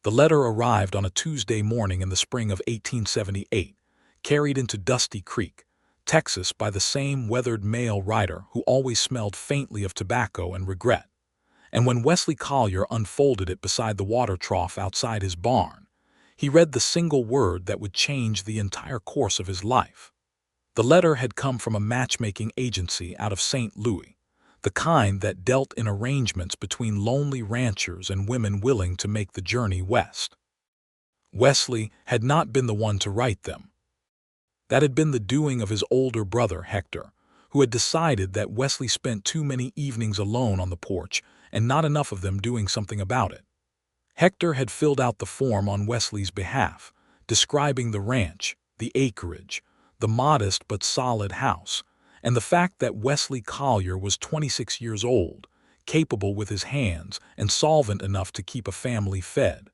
The letter arrived on a Tuesday morning in the spring of 1878, carried into Dusty Creek, Texas by the same weathered male writer who always smelled faintly of tobacco and regret. And when Wesley Collier unfolded it beside the water trough outside his barn, he read the single word that would change the entire course of his life. The letter had come from a matchmaking agency out of St. Louis, the kind that dealt in arrangements between lonely ranchers and women willing to make the journey west. Wesley had not been the one to write them. That had been the doing of his older brother, Hector, who had decided that Wesley spent too many evenings alone on the porch and not enough of them doing something about it. Hector had filled out the form on Wesley's behalf, describing the ranch, the acreage, the modest but solid house, and the fact that Wesley Collier was 26 years old, capable with his hands, and solvent enough to keep a family fed.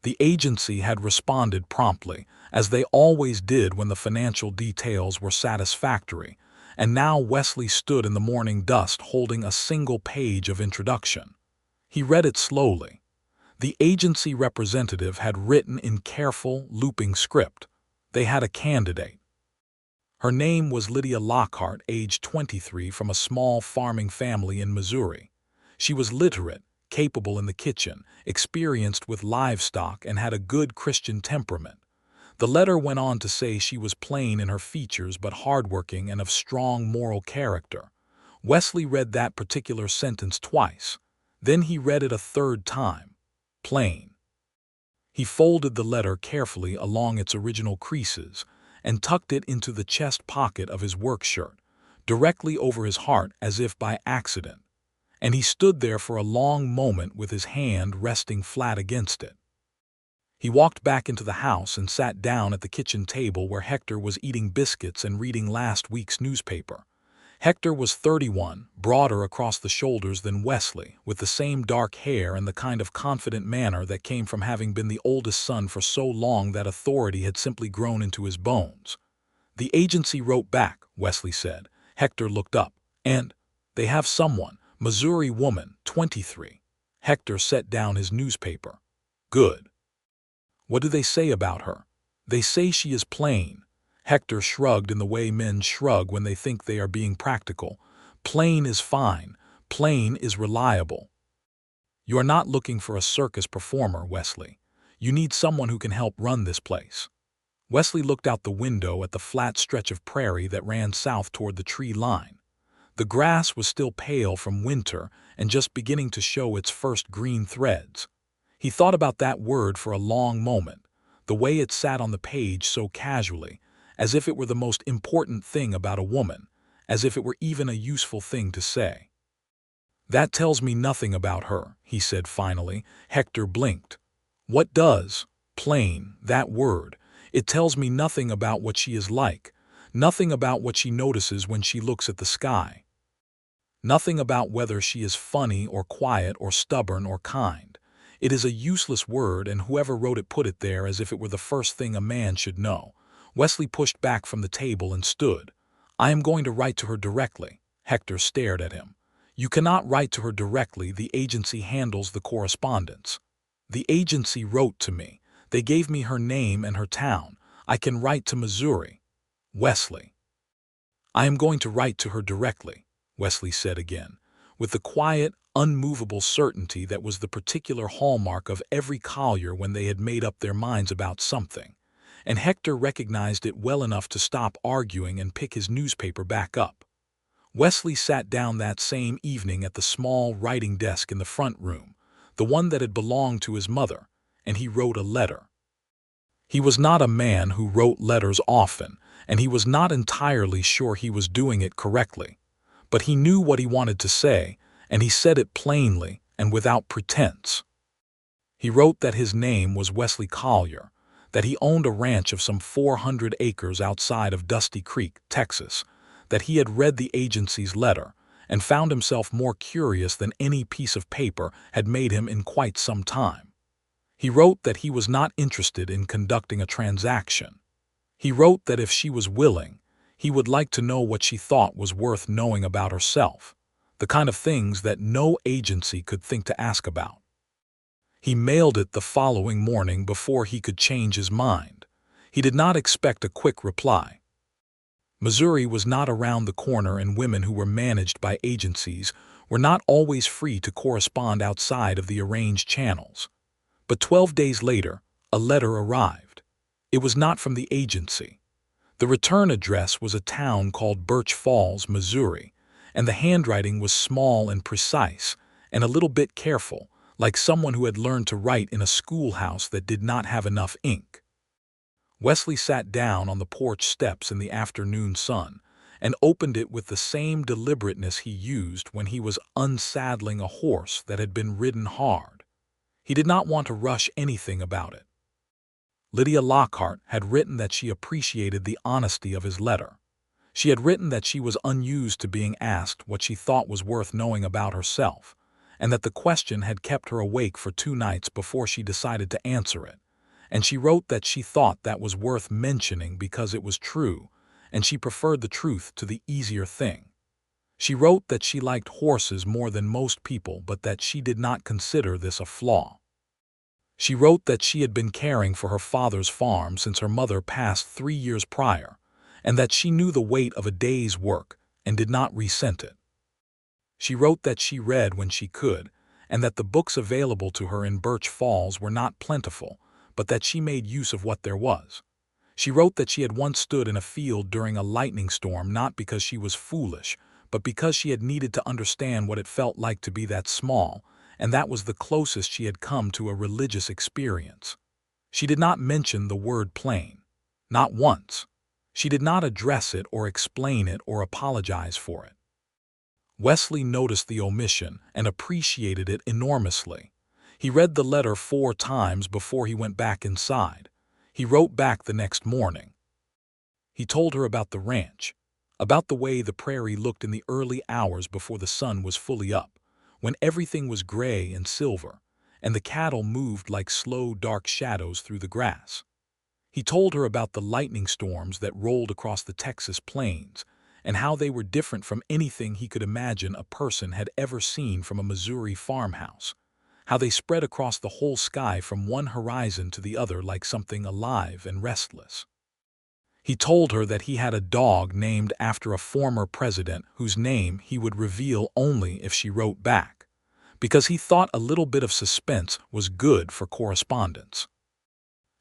The agency had responded promptly, as they always did when the financial details were satisfactory, and now Wesley stood in the morning dust holding a single page of introduction. He read it slowly. The agency representative had written in careful, looping script. They had a candidate. Her name was Lydia Lockhart, age 23, from a small farming family in Missouri. She was literate, capable in the kitchen, experienced with livestock, and had a good Christian temperament. The letter went on to say she was plain in her features but hardworking and of strong moral character. Wesley read that particular sentence twice. Then he read it a third time. Plain. He folded the letter carefully along its original creases and tucked it into the chest pocket of his work shirt, directly over his heart as if by accident, and he stood there for a long moment with his hand resting flat against it. He walked back into the house and sat down at the kitchen table where Hector was eating biscuits and reading last week's newspaper. Hector was 31, broader across the shoulders than Wesley, with the same dark hair and the kind of confident manner that came from having been the oldest son for so long that authority had simply grown into his bones. "The agency wrote back," Wesley said. Hector looked up. "And they have someone, Missouri woman, 23. Hector set down his newspaper. "Good. What do they say about her?" "They say she is plain." Hector shrugged in the way men shrug when they think they are being practical. "Plain is fine. Plain is reliable." "You are not looking for a circus performer, Wesley. You need someone who can help run this place." Wesley looked out the window at the flat stretch of prairie that ran south toward the tree line. The grass was still pale from winter and just beginning to show its first green threads. He thought about that word for a long moment, the way it sat on the page so casually, as if it were the most important thing about a woman, as if it were even a useful thing to say. "That tells me nothing about her," he said finally. Hector blinked. "What does? Plain, that word. It tells me nothing about what she is like, nothing about what she notices when she looks at the sky. Nothing about whether she is funny or quiet or stubborn or kind. It is a useless word, and whoever wrote it put it there as if it were the first thing a man should know." Wesley pushed back from the table and stood. "I am going to write to her directly." Hector stared at him. "You cannot write to her directly. The agency handles the correspondence." "The agency wrote to me. They gave me her name and her town. I can write to Missouri." "Wesley." "I am going to write to her directly," Wesley said again, with the quiet, unmovable certainty that was the particular hallmark of every Collier when they had made up their minds about something. And Hector recognized it well enough to stop arguing and pick his newspaper back up. Wesley sat down that same evening at the small writing desk in the front room, the one that had belonged to his mother, and he wrote a letter. He was not a man who wrote letters often, and he was not entirely sure he was doing it correctly, but he knew what he wanted to say, and he said it plainly and without pretense. He wrote that his name was Wesley Collier, that he owned a ranch of some 400 acres outside of Dusty Creek, Texas, that he had read the agency's letter and found himself more curious than any piece of paper had made him in quite some time. He wrote that he was not interested in conducting a transaction. He wrote that if she was willing, he would like to know what she thought was worth knowing about herself, the kind of things that no agency could think to ask about. He mailed it the following morning before he could change his mind. He did not expect a quick reply. Missouri was not around the corner, and women who were managed by agencies were not always free to correspond outside of the arranged channels. But 12 days later, a letter arrived. It was not from the agency. The return address was a town called Birch Falls, Missouri, and the handwriting was small and precise and a little bit careful, like someone who had learned to write in a schoolhouse that did not have enough ink. Wesley sat down on the porch steps in the afternoon sun and opened it with the same deliberateness he used when he was unsaddling a horse that had been ridden hard. He did not want to rush anything about it. Lydia Lockhart had written that she appreciated the honesty of his letter. She had written that she was unused to being asked what she thought was worth knowing about herself, and that the question had kept her awake for 2 nights before she decided to answer it. And she wrote that she thought that was worth mentioning because it was true, and she preferred the truth to the easier thing. She wrote that she liked horses more than most people, but that she did not consider this a flaw. She wrote that she had been caring for her father's farm since her mother passed 3 years prior, and that she knew the weight of a day's work and did not resent it. She wrote that she read when she could, and that the books available to her in Birch Falls were not plentiful, but that she made use of what there was. She wrote that she had once stood in a field during a lightning storm, not because she was foolish, but because she had needed to understand what it felt like to be that small, and that was the closest she had come to a religious experience. She did not mention the word plain. Not once. She did not address it or explain it or apologize for it. Wesley noticed the omission and appreciated it enormously. He read the letter 4 times before he went back inside. He wrote back the next morning. He told her about the ranch, about the way the prairie looked in the early hours before the sun was fully up, when everything was gray and silver, and the cattle moved like slow, dark shadows through the grass. He told her about the lightning storms that rolled across the Texas plains, and how they were different from anything he could imagine a person had ever seen from a Missouri farmhouse, how they spread across the whole sky from one horizon to the other like something alive and restless. He told her that he had a dog named after a former president whose name he would reveal only if she wrote back, because he thought a little bit of suspense was good for correspondence.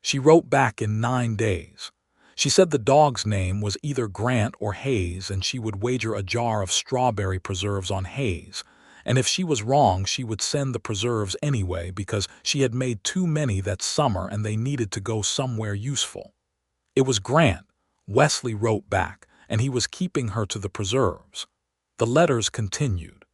She wrote back in 9 days. She said the dog's name was either Grant or Hayes, and she would wager a jar of strawberry preserves on Hayes, and if she was wrong she would send the preserves anyway because she had made too many that summer and they needed to go somewhere useful. It was Grant, Wesley wrote back, and he was keeping her to the preserves. The letters continued.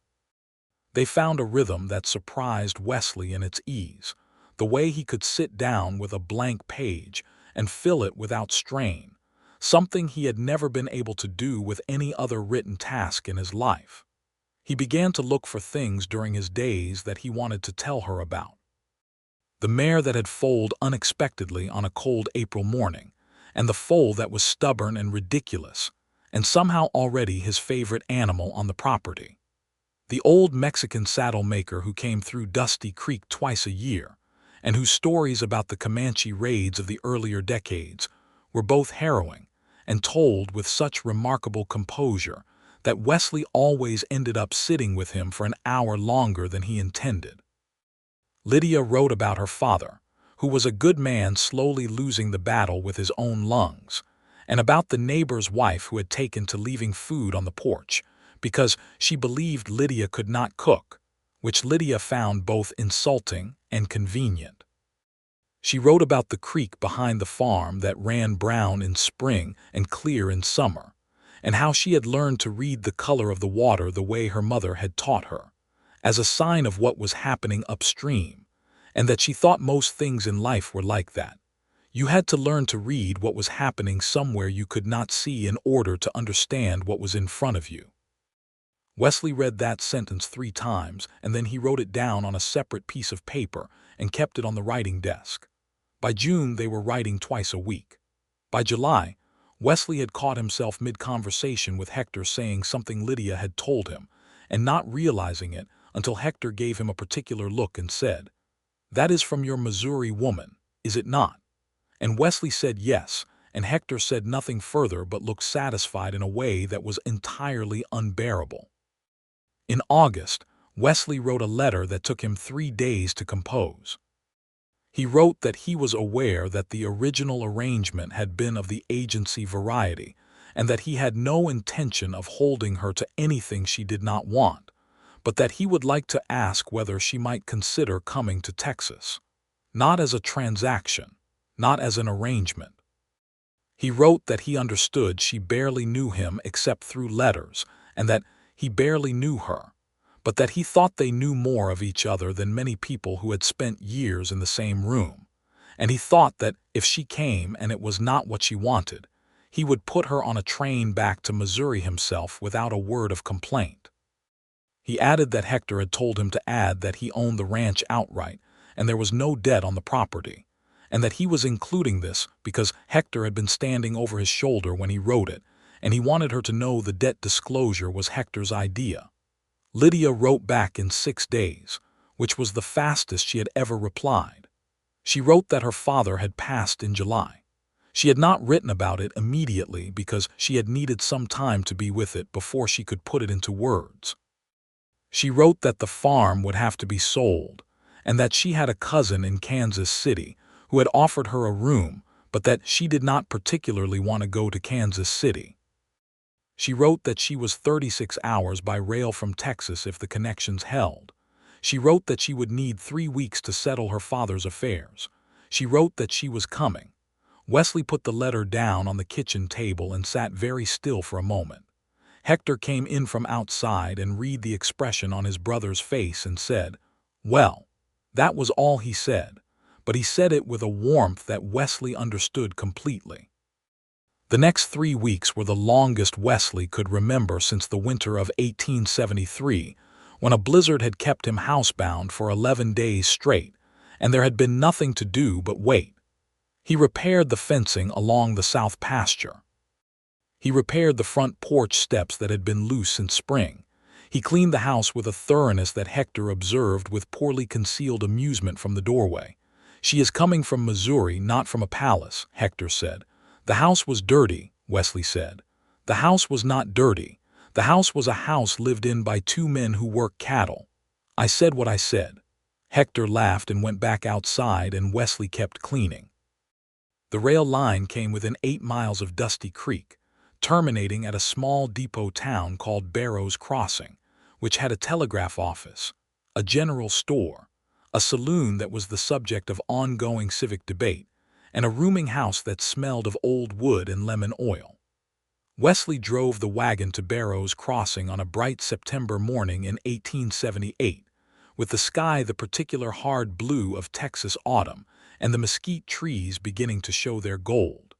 They found a rhythm that surprised Wesley in its ease, the way he could sit down with a blank page and fill it without strain, something he had never been able to do with any other written task in his life. He began to look for things during his days that he wanted to tell her about. The mare that had foaled unexpectedly on a cold April morning, and the foal that was stubborn and ridiculous, and somehow already his favorite animal on the property. The old Mexican saddle maker who came through Dusty Creek twice a year, and whose stories about the Comanche raids of the earlier decades were both harrowing and told with such remarkable composure that Wesley always ended up sitting with him for an hour longer than he intended. Lydia wrote about her father, who was a good man slowly losing the battle with his own lungs, and about the neighbor's wife who had taken to leaving food on the porch because she believed Lydia could not cook, which Lydia found both insulting and convenient. She wrote about the creek behind the farm that ran brown in spring and clear in summer, and how she had learned to read the color of the water the way her mother had taught her, as a sign of what was happening upstream, and that she thought most things in life were like that. You had to learn to read what was happening somewhere you could not see in order to understand what was in front of you. Wesley read that sentence 3 times, and then he wrote it down on a separate piece of paper and kept it on the writing desk. By June, they were writing twice a week. By July, Wesley had caught himself mid-conversation with Hector saying something Lydia had told him, and not realizing it until Hector gave him a particular look and said, "That is from your Missouri woman, is it not?" And Wesley said yes, and Hector said nothing further but looked satisfied in a way that was entirely unbearable. In August, Wesley wrote a letter that took him 3 days to compose. He wrote that he was aware that the original arrangement had been of the agency variety, and that he had no intention of holding her to anything she did not want, but that he would like to ask whether she might consider coming to Texas. Not as a transaction, not as an arrangement. He wrote that he understood she barely knew him except through letters, and that he barely knew her, but that he thought they knew more of each other than many people who had spent years in the same room, and he thought that if she came and it was not what she wanted, he would put her on a train back to Missouri himself without a word of complaint. He added that Hector had told him to add that he owned the ranch outright and there was no debt on the property, and that he was including this because Hector had been standing over his shoulder when he wrote it, and he wanted her to know the debt disclosure was Hector's idea. Lydia wrote back in 6 days, which was the fastest she had ever replied. She wrote that her father had passed in July. She had not written about it immediately because she had needed some time to be with it before she could put it into words. She wrote that the farm would have to be sold, and that she had a cousin in Kansas City who had offered her a room, but that she did not particularly want to go to Kansas City. She wrote that she was 36 hours by rail from Texas if the connections held. She wrote that she would need 3 weeks to settle her father's affairs. She wrote that she was coming. Wesley put the letter down on the kitchen table and sat very still for a moment. Hector came in from outside and read the expression on his brother's face and said, "Well." That was all he said, but he said it with a warmth that Wesley understood completely. The next 3 weeks were the longest Wesley could remember since the winter of 1873, when a blizzard had kept him housebound for 11 days straight, and there had been nothing to do but wait. He repaired the fencing along the south pasture. He repaired the front porch steps that had been loose since spring. He cleaned the house with a thoroughness that Hector observed with poorly concealed amusement from the doorway. "She is coming from Missouri, not from a palace," Hector said. "The house was dirty," Wesley said. "The house was not dirty. The house was a house lived in by 2 men who work cattle." I said what I said. Hector laughed and went back outside, and Wesley kept cleaning. The rail line came within 8 miles of Dusty Creek, terminating at a small depot town called Barrow's Crossing, which had a telegraph office, a general store, a saloon that was the subject of ongoing civic debate, and a rooming house that smelled of old wood and lemon oil. Wesley drove the wagon to Barrow's Crossing on a bright September morning in 1878, with the sky the particular hard blue of Texas autumn and the mesquite trees beginning to show their gold.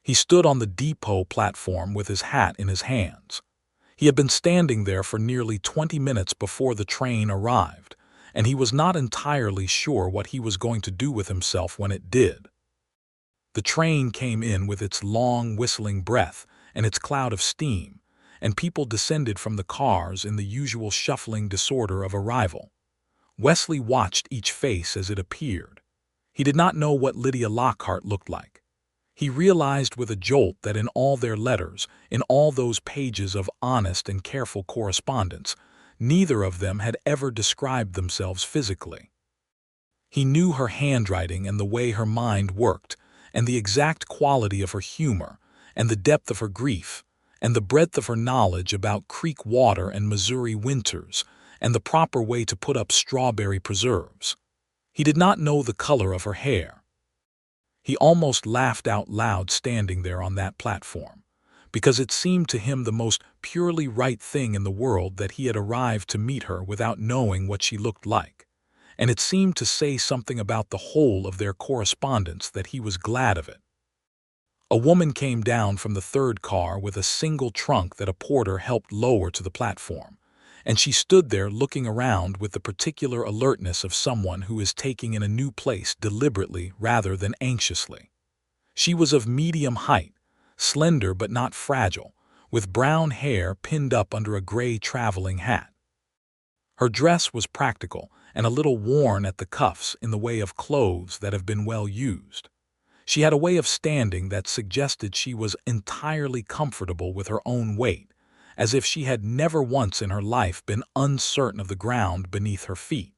He stood on the depot platform with his hat in his hands. He had been standing there for nearly 20 minutes before the train arrived, and he was not entirely sure what he was going to do with himself when it did. The train came in with its long whistling breath and its cloud of steam, and people descended from the cars in the usual shuffling disorder of arrival. Wesley watched each face as it appeared. He did not know what Lydia Lockhart looked like. He realized with a jolt that in all their letters, in all those pages of honest and careful correspondence, neither of them had ever described themselves physically. He knew her handwriting and the way her mind worked, and the exact quality of her humor, and the depth of her grief, and the breadth of her knowledge about creek water and Missouri winters, and the proper way to put up strawberry preserves. He did not know the color of her hair. He almost laughed out loud standing there on that platform, because it seemed to him the most purely right thing in the world that he had arrived to meet her without knowing what she looked like, and it seemed to say something about the whole of their correspondence that he was glad of it. A woman came down from the 3rd car with a single trunk that a porter helped lower to the platform, and she stood there looking around with the particular alertness of someone who is taking in a new place deliberately rather than anxiously. She was of medium height, slender but not fragile, with brown hair pinned up under a gray traveling hat. Her dress was practical and a little worn at the cuffs in the way of clothes that have been well used. She had a way of standing that suggested she was entirely comfortable with her own weight, as if she had never once in her life been uncertain of the ground beneath her feet.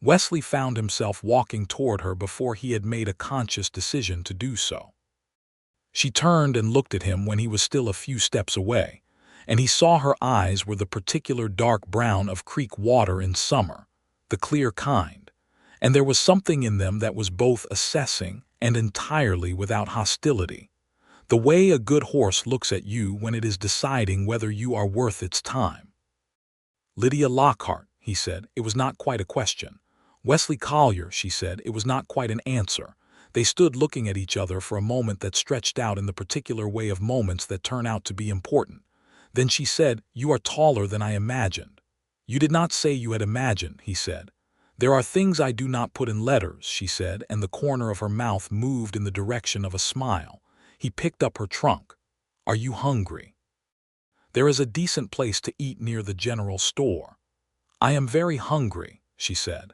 Wesley found himself walking toward her before he had made a conscious decision to do so. She turned and looked at him when he was still a few steps away, and he saw her eyes were the particular dark brown of creek water in summer, the clear kind, and there was something in them that was both assessing and entirely without hostility. The way a good horse looks at you when it is deciding whether you are worth its time. Lydia Lockhart, he said. It was not quite a question. Wesley Collier, she said. It was not quite an answer. They stood looking at each other for a moment that stretched out in the particular way of moments that turn out to be important. Then she said, "You are taller than I imagined." "You did not say you had imagined," he said. "There are things I do not put in letters," she said, and the corner of her mouth moved in the direction of a smile. He picked up her trunk. "Are you hungry? There is a decent place to eat near the general store." "I am very hungry," she said.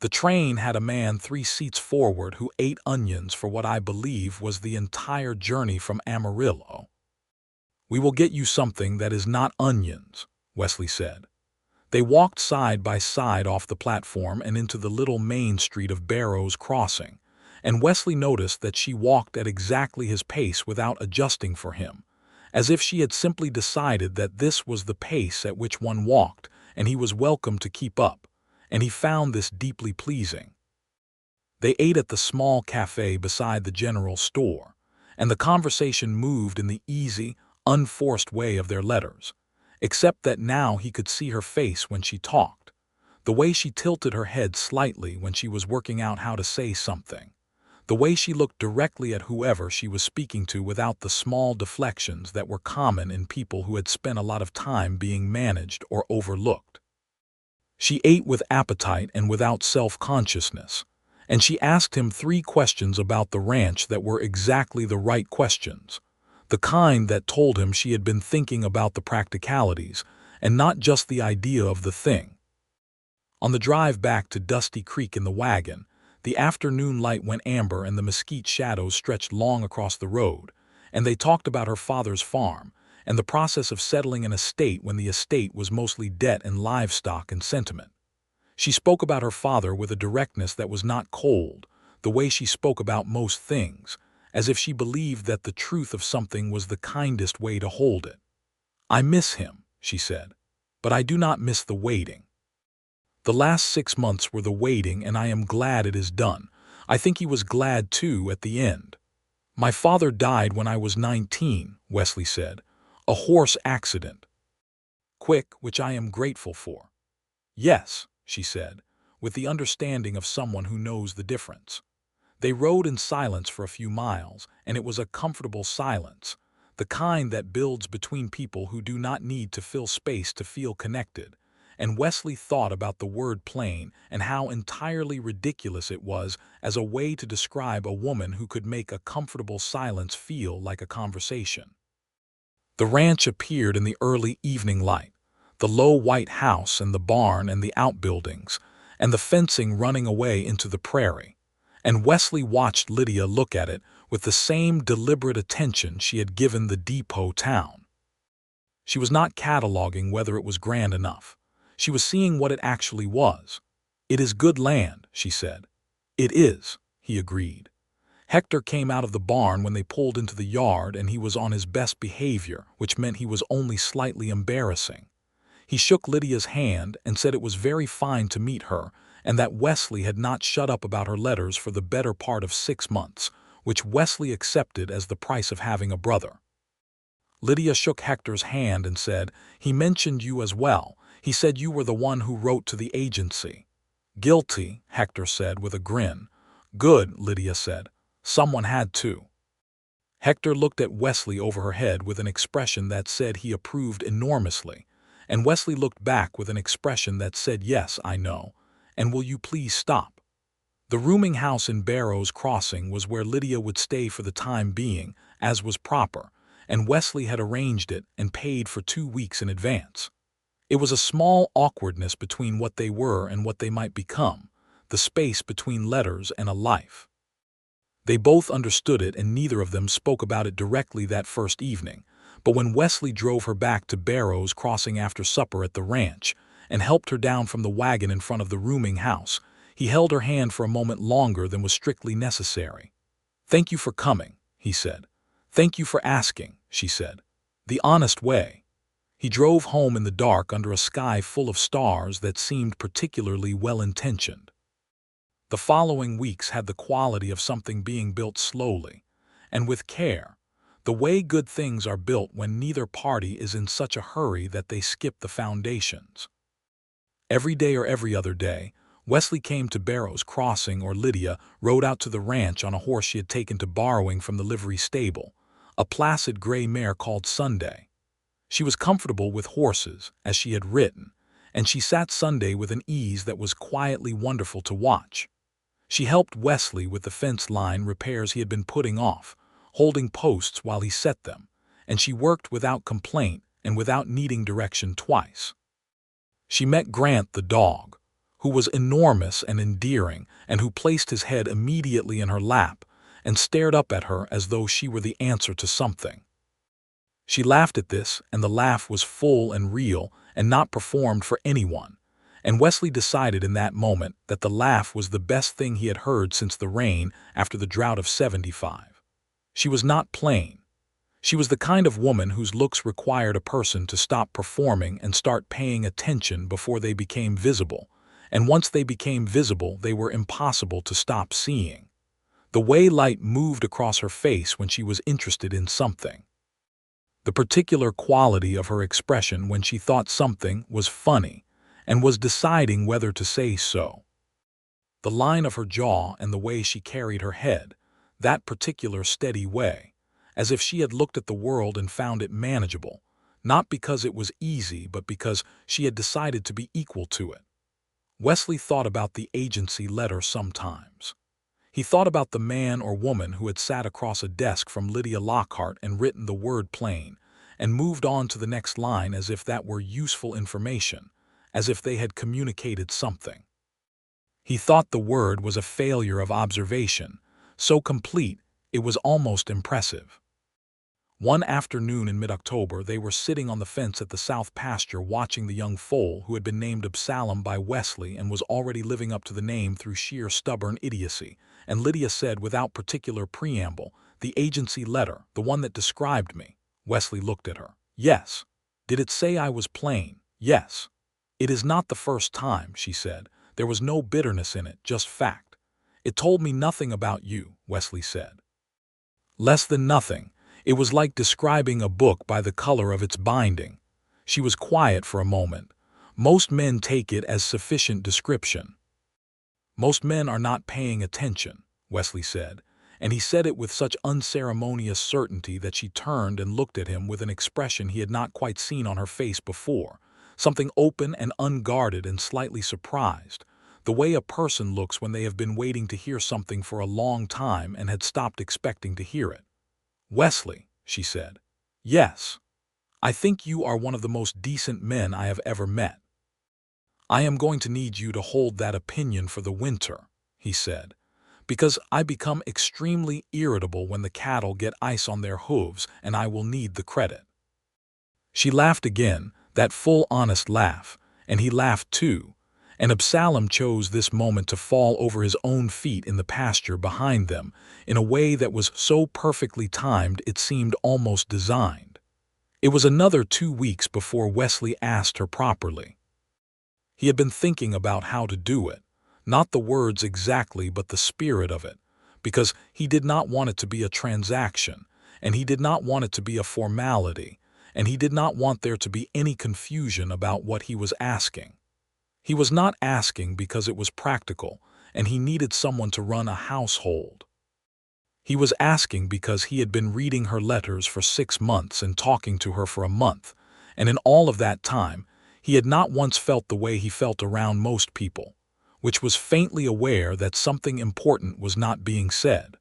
The train had a man 3 seats forward who ate onions for what I believe was the entire journey from Amarillo. "We will get you something that is not onions," Wesley said. They walked side by side off the platform and into the little main street of Barrows Crossing, and Wesley noticed that she walked at exactly his pace without adjusting for him, as if she had simply decided that this was the pace at which one walked, and he was welcome to keep up, and he found this deeply pleasing. They ate at the small cafe beside the general store, and the conversation moved in the easy, unforced way of their letters, except that now he could see her face when she talked, the way she tilted her head slightly when she was working out how to say something, the way she looked directly at whoever she was speaking to without the small deflections that were common in people who had spent a lot of time being managed or overlooked. She ate with appetite and without self-consciousness, and she asked him 3 questions about the ranch that were exactly the right questions, the kind that told him she had been thinking about the practicalities and not just the idea of the thing. On the drive back to Dusty Creek in the wagon, the afternoon light went amber and the mesquite shadows stretched long across the road, and they talked about her father's farm and the process of settling an estate when the estate was mostly debt and livestock and sentiment. She spoke about her father with a directness that was not cold, the way she spoke about most things, as if she believed that the truth of something was the kindest way to hold it. "I miss him," she said, "but I do not miss the waiting. The last 6 months were the waiting, and I am glad it is done. I think he was glad, too, at the end." "My father died when I was 19, Wesley said. "A horse accident. Quick, which I am grateful for." "Yes," she said, with the understanding of someone who knows the difference. They rode in silence for a few miles, and it was a comfortable silence, the kind that builds between people who do not need to fill space to feel connected, and Wesley thought about the word plain and how entirely ridiculous it was as a way to describe a woman who could make a comfortable silence feel like a conversation. The ranch appeared in the early evening light, the low white house and the barn and the outbuildings, and the fencing running away into the prairie, and Wesley watched Lydia look at it with the same deliberate attention she had given the depot town. She was not cataloging whether it was grand enough. She was seeing what it actually was. "It is good land," she said. "It is," he agreed. Hector came out of the barn when they pulled into the yard, and he was on his best behavior, which meant he was only slightly embarrassing. He shook Lydia's hand and said it was very fine to meet her, and that Wesley had not shut up about her letters for the better part of 6 months, which Wesley accepted as the price of having a brother. Lydia shook Hector's hand and said, "He mentioned you as well. He said you were the one who wrote to the agency." "Guilty," Hector said with a grin. "Good," Lydia said. "Someone had to." Hector looked at Wesley over her head with an expression that said he approved enormously, and Wesley looked back with an expression that said, "Yes, I know, and will you please stop?" The rooming house in Barrows Crossing was where Lydia would stay for the time being, as was proper, and Wesley had arranged it and paid for 2 weeks in advance. It was a small awkwardness between what they were and what they might become, the space between letters and a life. They both understood it, and neither of them spoke about it directly that first evening, but when Wesley drove her back to Barrow's Crossing after supper at the ranch and helped her down from the wagon in front of the rooming house, he held her hand for a moment longer than was strictly necessary. "Thank you for coming," he said. "Thank you for asking," she said. "The honest way." He drove home in the dark under a sky full of stars that seemed particularly well-intentioned. The following weeks had the quality of something being built slowly and with care, the way good things are built when neither party is in such a hurry that they skip the foundations. Every day or every other day, Wesley came to Barrow's Crossing, or Lydia rode out to the ranch on a horse she had taken to borrowing from the livery stable, a placid gray mare called Sunday. She was comfortable with horses, as she had written, and she sat Sunday with an ease that was quietly wonderful to watch. She helped Wesley with the fence line repairs he had been putting off, holding posts while he set them, and she worked without complaint and without needing direction twice. She met Grant the dog, who was enormous and endearing, and who placed his head immediately in her lap and stared up at her as though she were the answer to something. She laughed at this, and the laugh was full and real and not performed for anyone, and Wesley decided in that moment that the laugh was the best thing he had heard since the rain after the drought of '75. She was not plain. She was the kind of woman whose looks required a person to stop performing and start paying attention before they became visible, and once they became visible, they were impossible to stop seeing. The way light moved across her face when she was interested in something. The particular quality of her expression when she thought something was funny and was deciding whether to say so. The line of her jaw and the way she carried her head, that particular steady way, as if she had looked at the world and found it manageable, not because it was easy but because she had decided to be equal to it. Wesley thought about the agency letter sometimes. He thought about the man or woman who had sat across a desk from Lydia Lockhart and written the word plain, and moved on to the next line as if that were useful information, as if they had communicated something. He thought the word was a failure of observation, so complete it was almost impressive. One afternoon in mid-October, they were sitting on the fence at the south pasture watching the young foal who had been named Absalom by Wesley and was already living up to the name through sheer stubborn idiocy, and Lydia said without particular preamble, "The agency letter, the one that described me." Wesley looked at her. "Yes." "Did it say I was plain?" "Yes." "It is not the first time," she said. "There was no bitterness in it, just fact." "It told me nothing about you," Wesley said. "Less than nothing. It was like describing a book by the color of its binding." She was quiet for a moment. "Most men take it as sufficient description." "Most men are not paying attention," Wesley said, and he said it with such unceremonious certainty that she turned and looked at him with an expression he had not quite seen on her face before, something open and unguarded and slightly surprised, the way a person looks when they have been waiting to hear something for a long time and had stopped expecting to hear it. "Wesley," she said. "Yes. I think you are one of the most decent men I have ever met." "I am going to need you to hold that opinion for the winter," he said, "because I become extremely irritable when the cattle get ice on their hooves, and I will need the credit." She laughed again, that full honest laugh, and he laughed too, and Absalom chose this moment to fall over his own feet in the pasture behind them in a way that was so perfectly timed it seemed almost designed. It was another 2 weeks before Wesley asked her properly. He had been thinking about how to do it, not the words exactly but the spirit of it, because he did not want it to be a transaction, and he did not want it to be a formality, and he did not want there to be any confusion about what he was asking. He was not asking because it was practical, and he needed someone to run a household. He was asking because he had been reading her letters for 6 months and talking to her for a month, and in all of that time, he had not once felt the way he felt around most people, which was faintly aware that something important was not being said.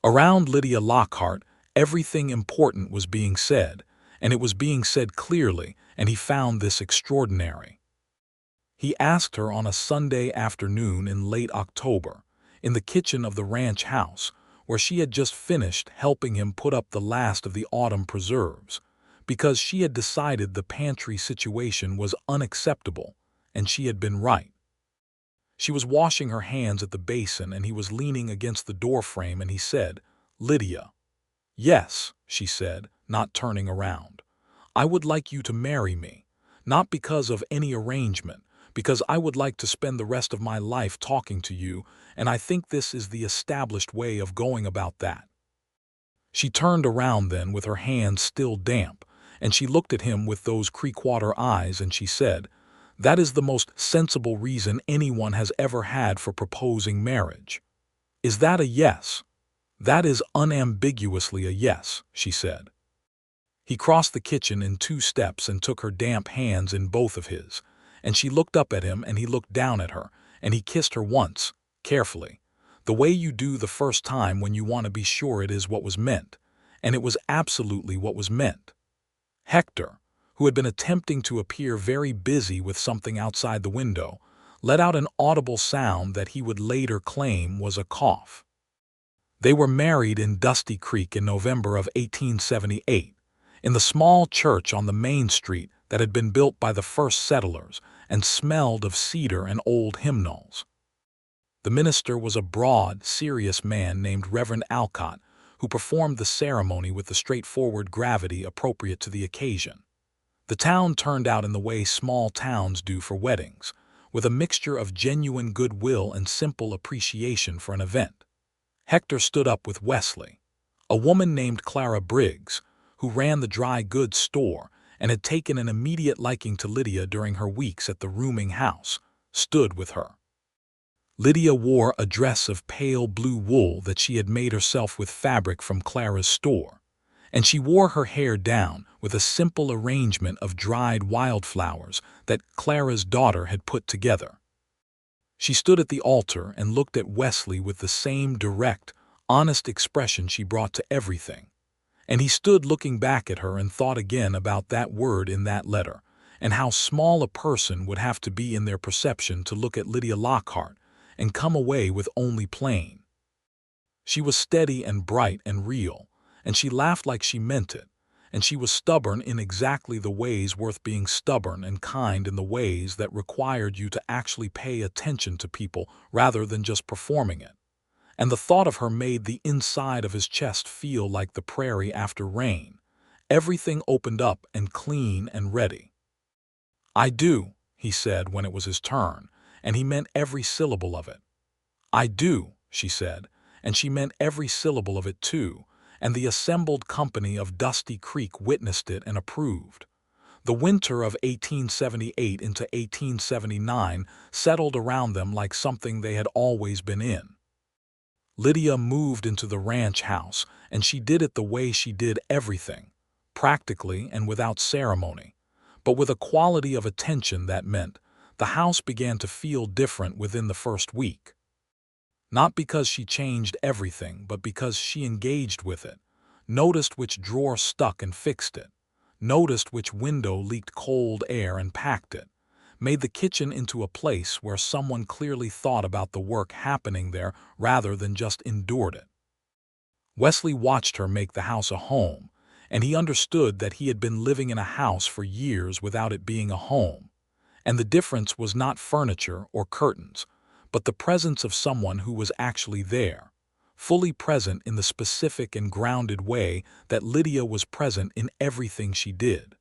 Around Lydia Lockhart, everything important was being said, and it was being said clearly, and he found this extraordinary. He asked her on a Sunday afternoon in late October, in the kitchen of the ranch house, where she had just finished helping him put up the last of the autumn preserves, because she had decided the pantry situation was unacceptable, and she had been right. She was washing her hands at the basin, and he was leaning against the doorframe, and he said, "Lydia." "Yes," she said, not turning around. "I would like you to marry me, not because of any arrangement, because I would like to spend the rest of my life talking to you, and I think this is the established way of going about that." She turned around then with her hands still damp, and she looked at him with those creekwater eyes, and she said, "That is the most sensible reason anyone has ever had for proposing marriage. Is that a yes?" "That is unambiguously a yes," she said. He crossed the kitchen in 2 steps and took her damp hands in both of his, and she looked up at him and he looked down at her, and he kissed her once, carefully, the way you do the first time when you want to be sure it is what was meant, and it was absolutely what was meant. Hector, who had been attempting to appear very busy with something outside the window, let out an audible sound that he would later claim was a cough. They were married in Dusty Creek in November of 1878, in the small church on the main street that had been built by the first settlers and smelled of cedar and old hymnals. The minister was a broad, serious man named Reverend Alcott, who performed the ceremony with the straightforward gravity appropriate to the occasion. The town turned out in the way small towns do for weddings, with a mixture of genuine goodwill and simple appreciation for an event. Hector stood up with Wesley. A woman named Clara Briggs, who ran the dry goods store and had taken an immediate liking to Lydia during her weeks at the rooming house, stood with her. Lydia wore a dress of pale blue wool that she had made herself with fabric from Clara's store, and she wore her hair down with a simple arrangement of dried wildflowers that Clara's daughter had put together. She stood at the altar and looked at Wesley with the same direct, honest expression she brought to everything, and he stood looking back at her and thought again about that word in that letter, and how small a person would have to be in their perception to look at Lydia Lockhart and come away with only plain. She was steady and bright and real, and she laughed like she meant it, and she was stubborn in exactly the ways worth being stubborn and kind in the ways that required you to actually pay attention to people rather than just performing it. And the thought of her made the inside of his chest feel like the prairie after rain. Everything opened up and clean and ready. "I do," he said when it was his turn, and he meant every syllable of it. "I do," she said, and she meant every syllable of it too, and the assembled company of Dusty Creek witnessed it and approved. The winter of 1878 into 1879 settled around them like something they had always been in. Lydia moved into the ranch house, and she did it the way she did everything, practically and without ceremony, but with a quality of attention that meant the house began to feel different within the first week. Not because she changed everything, but because she engaged with it, noticed which drawer stuck and fixed it, noticed which window leaked cold air and packed it, made the kitchen into a place where someone clearly thought about the work happening there rather than just endured it. Wesley watched her make the house a home, and he understood that he had been living in a house for years without it being a home, and the difference was not furniture or curtains, but the presence of someone who was actually there, fully present in the specific and grounded way that Lydia was present in everything she did.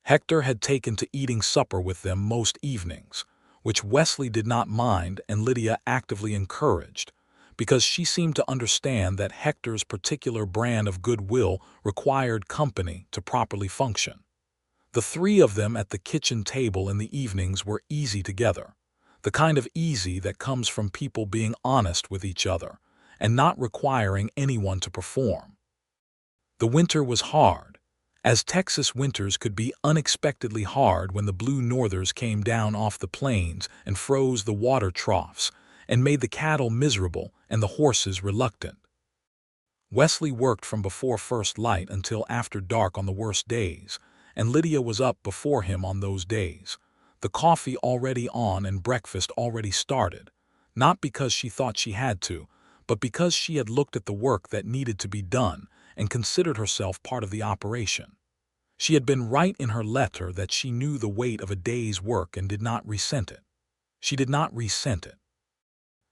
Hector had taken to eating supper with them most evenings, which Wesley did not mind and Lydia actively encouraged, because she seemed to understand that Hector's particular brand of goodwill required company to properly function. The 3 of them at the kitchen table in the evenings were easy together, the kind of easy that comes from people being honest with each other and not requiring anyone to perform. The winter was hard, as Texas winters could be unexpectedly hard when the blue northers came down off the plains and froze the water troughs and made the cattle miserable and the horses reluctant. Wesley worked from before first light until after dark on the worst days, and Lydia was up before him on those days, the coffee already on and breakfast already started, not because she thought she had to, but because she had looked at the work that needed to be done and considered herself part of the operation. She had been right in her letter that she knew the weight of a day's work and did not resent it. She did not resent it.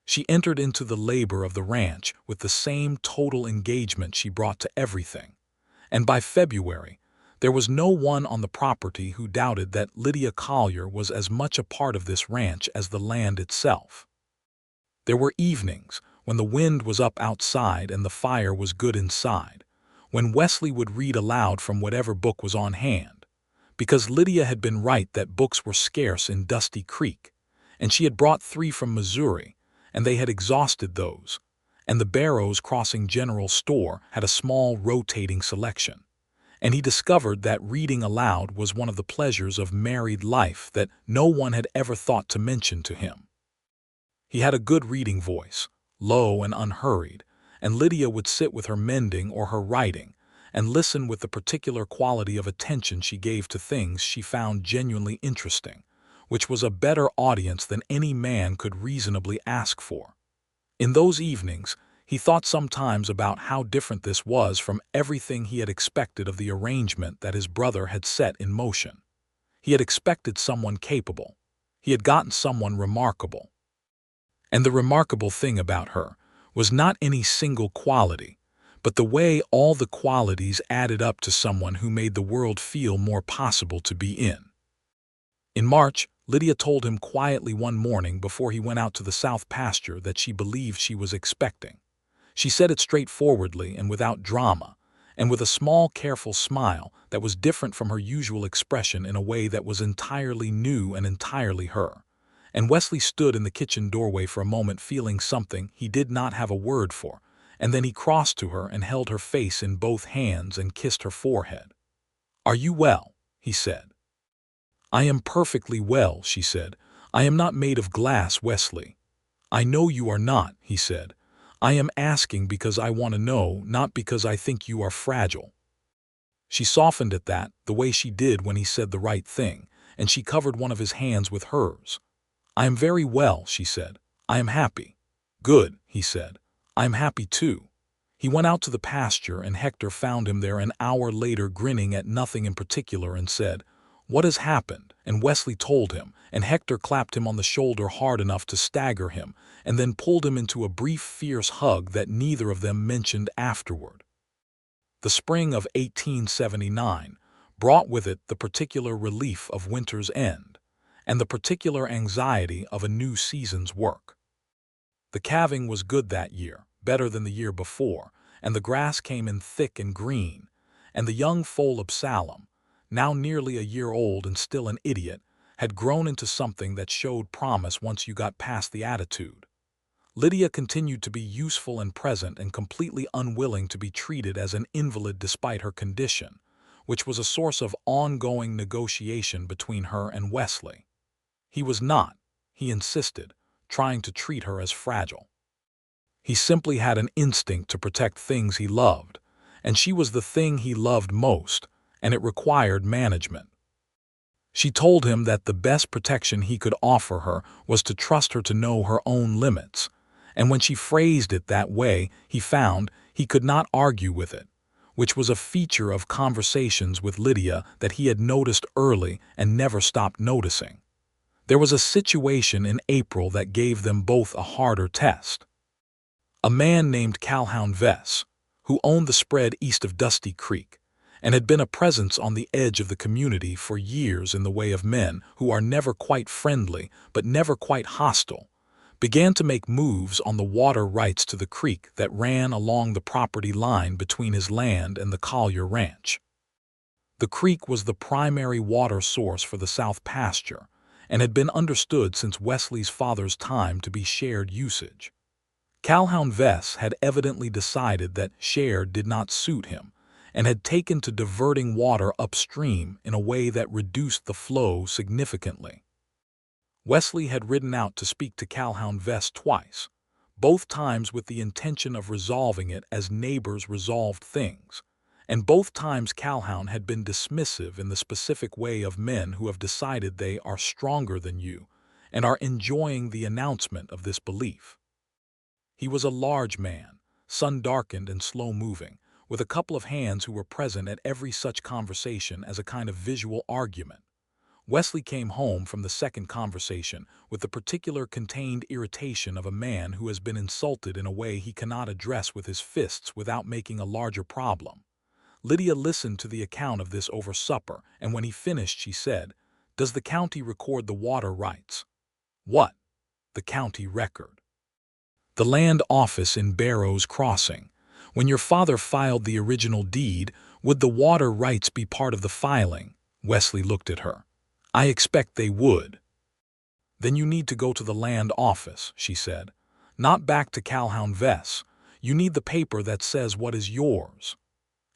She entered into the labor of the ranch with the same total engagement she brought to everything, and by February, there was no one on the property who doubted that Lydia Collier was as much a part of this ranch as the land itself. There were evenings, when the wind was up outside and the fire was good inside, when Wesley would read aloud from whatever book was on hand, because Lydia had been right that books were scarce in Dusty Creek, and she had brought 3 from Missouri, and they had exhausted those, and the Barrows Crossing General Store had a small rotating selection. And he discovered that reading aloud was one of the pleasures of married life that no one had ever thought to mention to him. He had a good reading voice, low and unhurried, and Lydia would sit with her mending or her writing and listen with the particular quality of attention she gave to things she found genuinely interesting, which was a better audience than any man could reasonably ask for. In those evenings, he thought sometimes about how different this was from everything he had expected of the arrangement that his brother had set in motion. He had expected someone capable. He had gotten someone remarkable. And the remarkable thing about her was not any single quality, but the way all the qualities added up to someone who made the world feel more possible to be in. In March, Lydia told him quietly one morning before he went out to the south pasture that she believed she was expecting. She said it straightforwardly and without drama, and with a small, careful smile that was different from her usual expression in a way that was entirely new and entirely her. And Wesley stood in the kitchen doorway for a moment feeling something he did not have a word for, and then he crossed to her and held her face in both hands and kissed her forehead. "Are you well?" he said. "I am perfectly well," she said. "I am not made of glass, Wesley." "I know you are not," he said. "I am asking because I want to know, not because I think you are fragile." She softened at that, the way she did when he said the right thing, and she covered one of his hands with hers. "I am very well," she said. "I am happy." "Good," he said. "I am happy too." He went out to the pasture, and Hector found him there an hour later grinning at nothing in particular and said, "What has happened?" And Wesley told him, and Hector clapped him on the shoulder hard enough to stagger him, and then pulled him into a brief, fierce hug that neither of them mentioned afterward. The spring of 1879 brought with it the particular relief of winter's end, and the particular anxiety of a new season's work. The calving was good that year, better than the year before, and the grass came in thick and green, and the young foal of Salem, now nearly a year old and still an idiot, had grown into something that showed promise once you got past the attitude. Lydia continued to be useful and present and completely unwilling to be treated as an invalid despite her condition, which was a source of ongoing negotiation between her and Wesley. He was not, he insisted, trying to treat her as fragile. He simply had an instinct to protect things he loved, and she was the thing he loved most, and it required management. She told him that the best protection he could offer her was to trust her to know her own limits, and when she phrased it that way, he found he could not argue with it, which was a feature of conversations with Lydia that he had noticed early and never stopped noticing. There was a situation in April that gave them both a harder test. A man named Calhoun Vess, who owned the spread east of Dusty Creek, and had been a presence on the edge of the community for years in the way of men who are never quite friendly but never quite hostile, began to make moves on the water rights to the creek that ran along the property line between his land and the Collier Ranch. The creek was the primary water source for the south pasture and had been understood since Wesley's father's time to be shared usage. Calhoun Vess had evidently decided that shared did not suit him and had taken to diverting water upstream in a way that reduced the flow significantly. Wesley had ridden out to speak to Calhoun Vess twice, both times with the intention of resolving it as neighbors resolved things, and both times Calhoun had been dismissive in the specific way of men who have decided they are stronger than you and are enjoying the announcement of this belief. He was a large man, sun-darkened and slow-moving, with a couple of hands who were present at every such conversation as a kind of visual argument. Wesley came home from the second conversation with the particular contained irritation of a man who has been insulted in a way he cannot address with his fists without making a larger problem. Lydia listened to the account of this over supper, and when he finished she said, "Does the county record the water rights?" "What?" "The county record." "The land office in Barrows Crossing. When your father filed the original deed, would the water rights be part of the filing?" Wesley looked at her. "I expect they would." "Then you need to go to the land office," she said. "Not back to Calhoun Vess. You need the paper that says what is yours."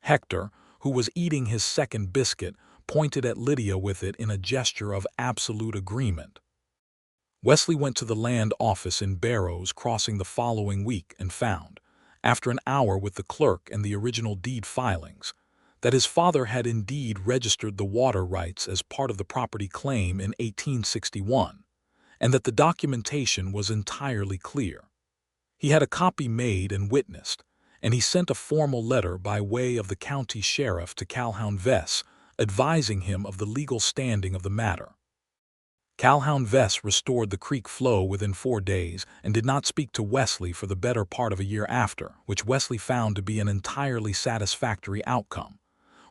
Hector, who was eating his second biscuit, pointed at Lydia with it in a gesture of absolute agreement. Wesley went to the land office in Barrows Crossing the following week and found, after an hour with the clerk and the original deed filings, that his father had indeed registered the water rights as part of the property claim in 1861, and that the documentation was entirely clear. He had a copy made and witnessed, and he sent a formal letter by way of the county sheriff to Calhoun Vess, advising him of the legal standing of the matter. Calhoun Vess restored the creek flow within 4 days and did not speak to Wesley for the better part of a year after, which Wesley found to be an entirely satisfactory outcome.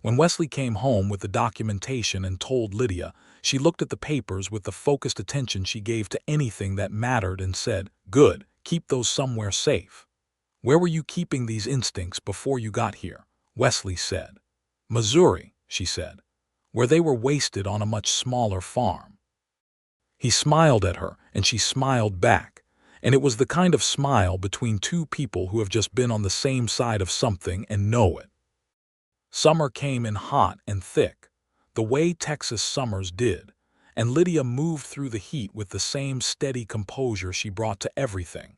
When Wesley came home with the documentation and told Lydia, she looked at the papers with the focused attention she gave to anything that mattered and said, "Good, keep those somewhere safe." "Where were you keeping these instincts before you got here?" Wesley said. "Missouri," she said, "where they were wasted on a much smaller farm." He smiled at her, and she smiled back, and it was the kind of smile between two people who have just been on the same side of something and know it. Summer came in hot and thick, the way Texas summers did, and Lydia moved through the heat with the same steady composure she brought to everything,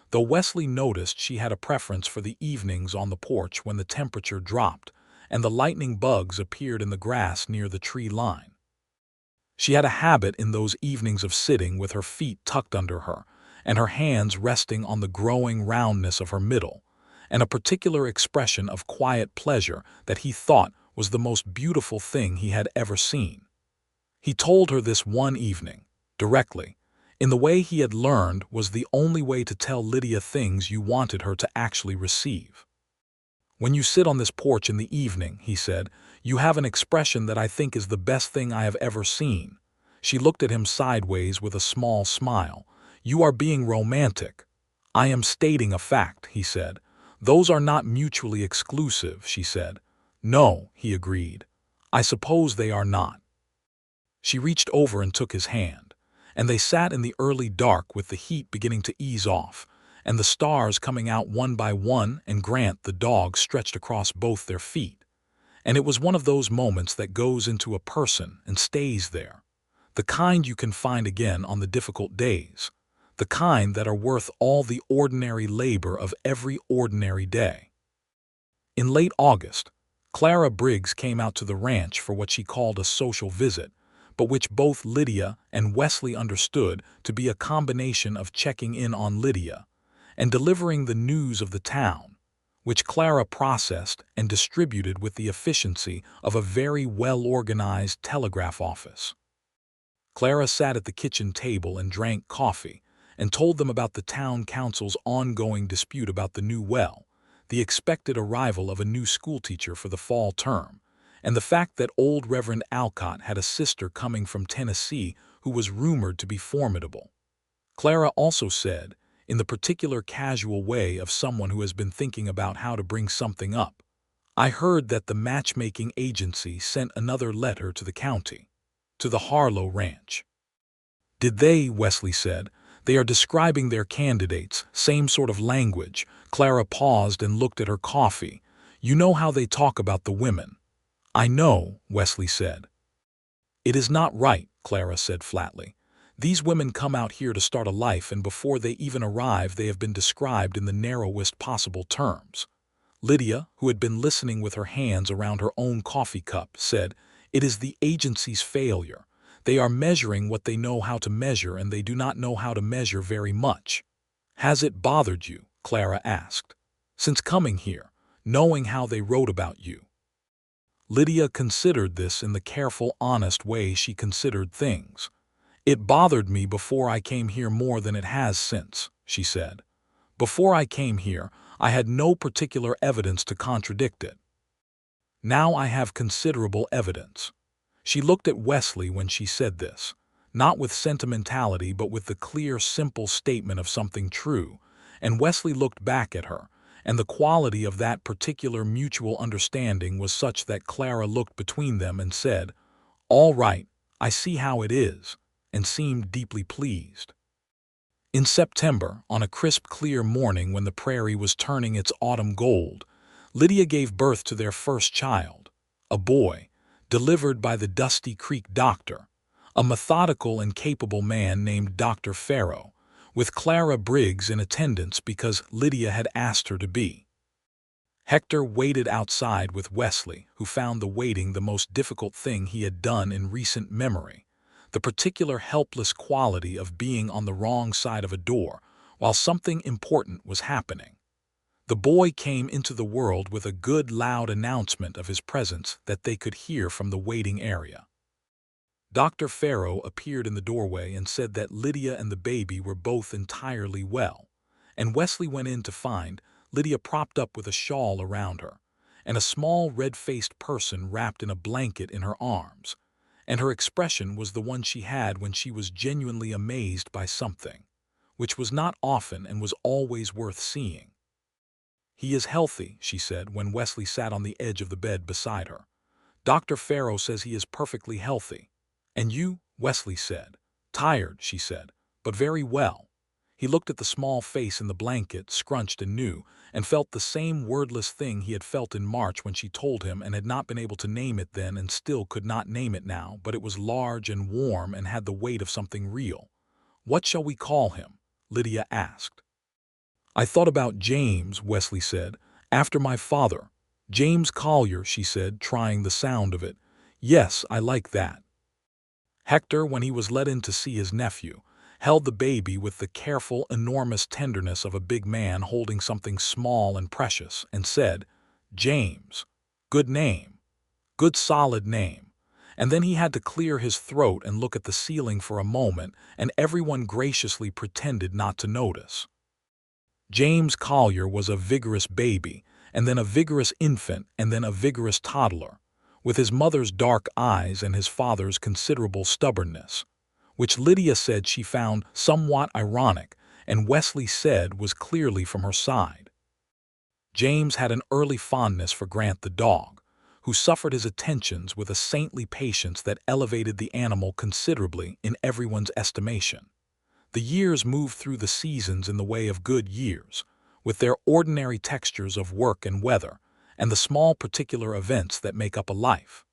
though Wesley noticed she had a preference for the evenings on the porch when the temperature dropped and the lightning bugs appeared in the grass near the tree line. She had a habit in those evenings of sitting with her feet tucked under her and her hands resting on the growing roundness of her middle, and a particular expression of quiet pleasure that he thought was the most beautiful thing he had ever seen. He told her this one evening, directly, in the way he had learned was the only way to tell Lydia things you wanted her to actually receive. "When you sit on this porch in the evening," he said, "you have an expression that I think is the best thing I have ever seen." She looked at him sideways with a small smile. "You are being romantic." "I am stating a fact," he said. "Those are not mutually exclusive," she said. "No," he agreed. "I suppose they are not." She reached over and took his hand, and they sat in the early dark with the heat beginning to ease off, and the stars coming out one by one, and Grant the dog stretched across both their feet. And it was one of those moments that goes into a person and stays there, the kind you can find again on the difficult days, the kind that are worth all the ordinary labor of every ordinary day. In late August, Clara Briggs came out to the ranch for what she called a social visit, but which both Lydia and Wesley understood to be a combination of checking in on Lydia and delivering the news of the town, which Clara processed and distributed with the efficiency of a very well-organized telegraph office. Clara sat at the kitchen table and drank coffee and told them about the town council's ongoing dispute about the new well, the expected arrival of a new schoolteacher for the fall term, and the fact that old Reverend Alcott had a sister coming from Tennessee who was rumored to be formidable. Clara also said, in the particular casual way of someone who has been thinking about how to bring something up, "I heard that the matchmaking agency sent another letter to the county, to the Harlow Ranch." "Did they?" Wesley said. "They are describing their candidates, same sort of language." Clara paused and looked at her coffee. "You know how they talk about the women." "I know," Wesley said. "It is not right," Clara said flatly. "These women come out here to start a life, and before they even arrive they have been described in the narrowest possible terms. Lydia, who had been listening with her hands around her own coffee cup, said, "It is the agency's failure. They are measuring what they know how to measure, and they do not know how to measure very much." "Has it bothered you?" Clara asked. "Since coming here, knowing how they wrote about you?" Lydia considered this in the careful, honest way she considered things. "It bothered me before I came here more than it has since," she said. "Before I came here, I had no particular evidence to contradict it. Now I have considerable evidence." She looked at Wesley when she said this, not with sentimentality but with the clear, simple statement of something true, and Wesley looked back at her, and the quality of that particular mutual understanding was such that Clara looked between them and said, "All right, I see how it is," and seemed deeply pleased. In September, on a crisp, clear morning when the prairie was turning its autumn gold, Lydia gave birth to their first child, a boy, delivered by the Dusty Creek doctor, a methodical and capable man named Dr. Farrow, with Clara Briggs in attendance because Lydia had asked her to be. Hector waited outside with Wesley, who found the waiting the most difficult thing he had done in recent memory, the particular helpless quality of being on the wrong side of a door while something important was happening. The boy came into the world with a good loud announcement of his presence that they could hear from the waiting area. Dr. Farrow appeared in the doorway and said that Lydia and the baby were both entirely well, and Wesley went in to find Lydia propped up with a shawl around her, and a small red-faced person wrapped in a blanket in her arms, and her expression was the one she had when she was genuinely amazed by something, which was not often and was always worth seeing. "He is healthy," she said when Wesley sat on the edge of the bed beside her. "Dr. Farrow says he is perfectly healthy." "And you?" Wesley said. "Tired," she said, "but very well." He looked at the small face in the blanket, scrunched and new, and felt the same wordless thing he had felt in March when she told him and had not been able to name it then and still could not name it now, but it was large and warm and had the weight of something real. "What shall we call him?" Lydia asked. "I thought about James," Wesley said, "after my father. James Collier," she said, trying the sound of it. "Yes, I like that." Hector, when he was let in to see his nephew, held the baby with the careful, enormous tenderness of a big man holding something small and precious, and said, "James. Good name. Good solid name." And then he had to clear his throat and look at the ceiling for a moment, and everyone graciously pretended not to notice. James Collier was a vigorous baby, and then a vigorous infant, and then a vigorous toddler, with his mother's dark eyes and his father's considerable stubbornness, which Lydia said she found somewhat ironic, and Wesley said was clearly from her side. James had an early fondness for Grant the dog, who suffered his attentions with a saintly patience that elevated the animal considerably in everyone's estimation. The years moved through the seasons in the way of good years, with their ordinary textures of work and weather, and the small particular events that make up a life.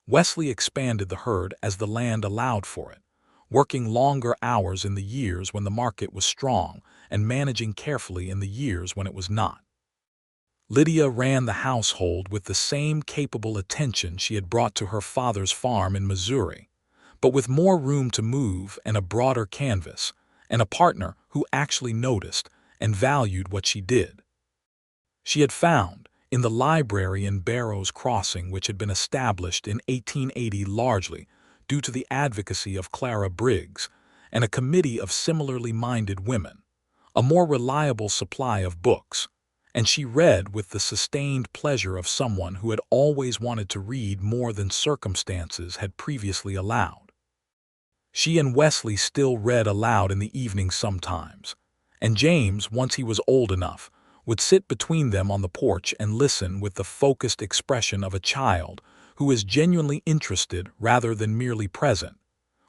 Wesley expanded the herd as the land allowed for it, working longer hours in the years when the market was strong and managing carefully in the years when it was not. Lydia ran the household with the same capable attention she had brought to her father's farm in Missouri, but with more room to move and a broader canvas, and a partner who actually noticed and valued what she did. She had found, in the library in Barrow's Crossing, which had been established in 1880 largely due to the advocacy of Clara Briggs and a committee of similarly minded women, a more reliable supply of books, and she read with the sustained pleasure of someone who had always wanted to read more than circumstances had previously allowed. She and Wesley still read aloud in the evenings sometimes, and James, once he was old enough, would sit between them on the porch and listen with the focused expression of a child who is genuinely interested rather than merely present,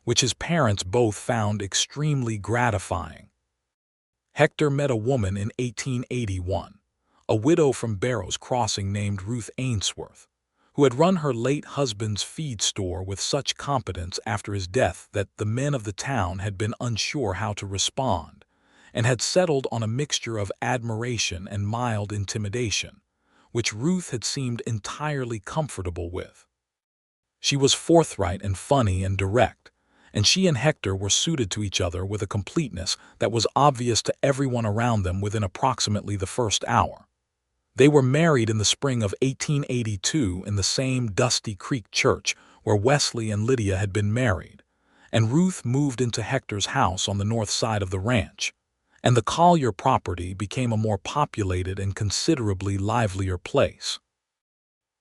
which his parents both found extremely gratifying. Hector met a woman in 1881, a widow from Barrow's Crossing named Ruth Ainsworth, who had run her late husband's feed store with such competence after his death that the men of the town had been unsure how to respond, and had settled on a mixture of admiration and mild intimidation, which Ruth had seemed entirely comfortable with. She was forthright and funny and direct, and she and Hector were suited to each other with a completeness that was obvious to everyone around them within approximately the first hour. They were married in the spring of 1882 in the same Dusty Creek church where Wesley and Lydia had been married, and Ruth moved into Hector's house on the north side of the ranch, and the Collier property became a more populated and considerably livelier place.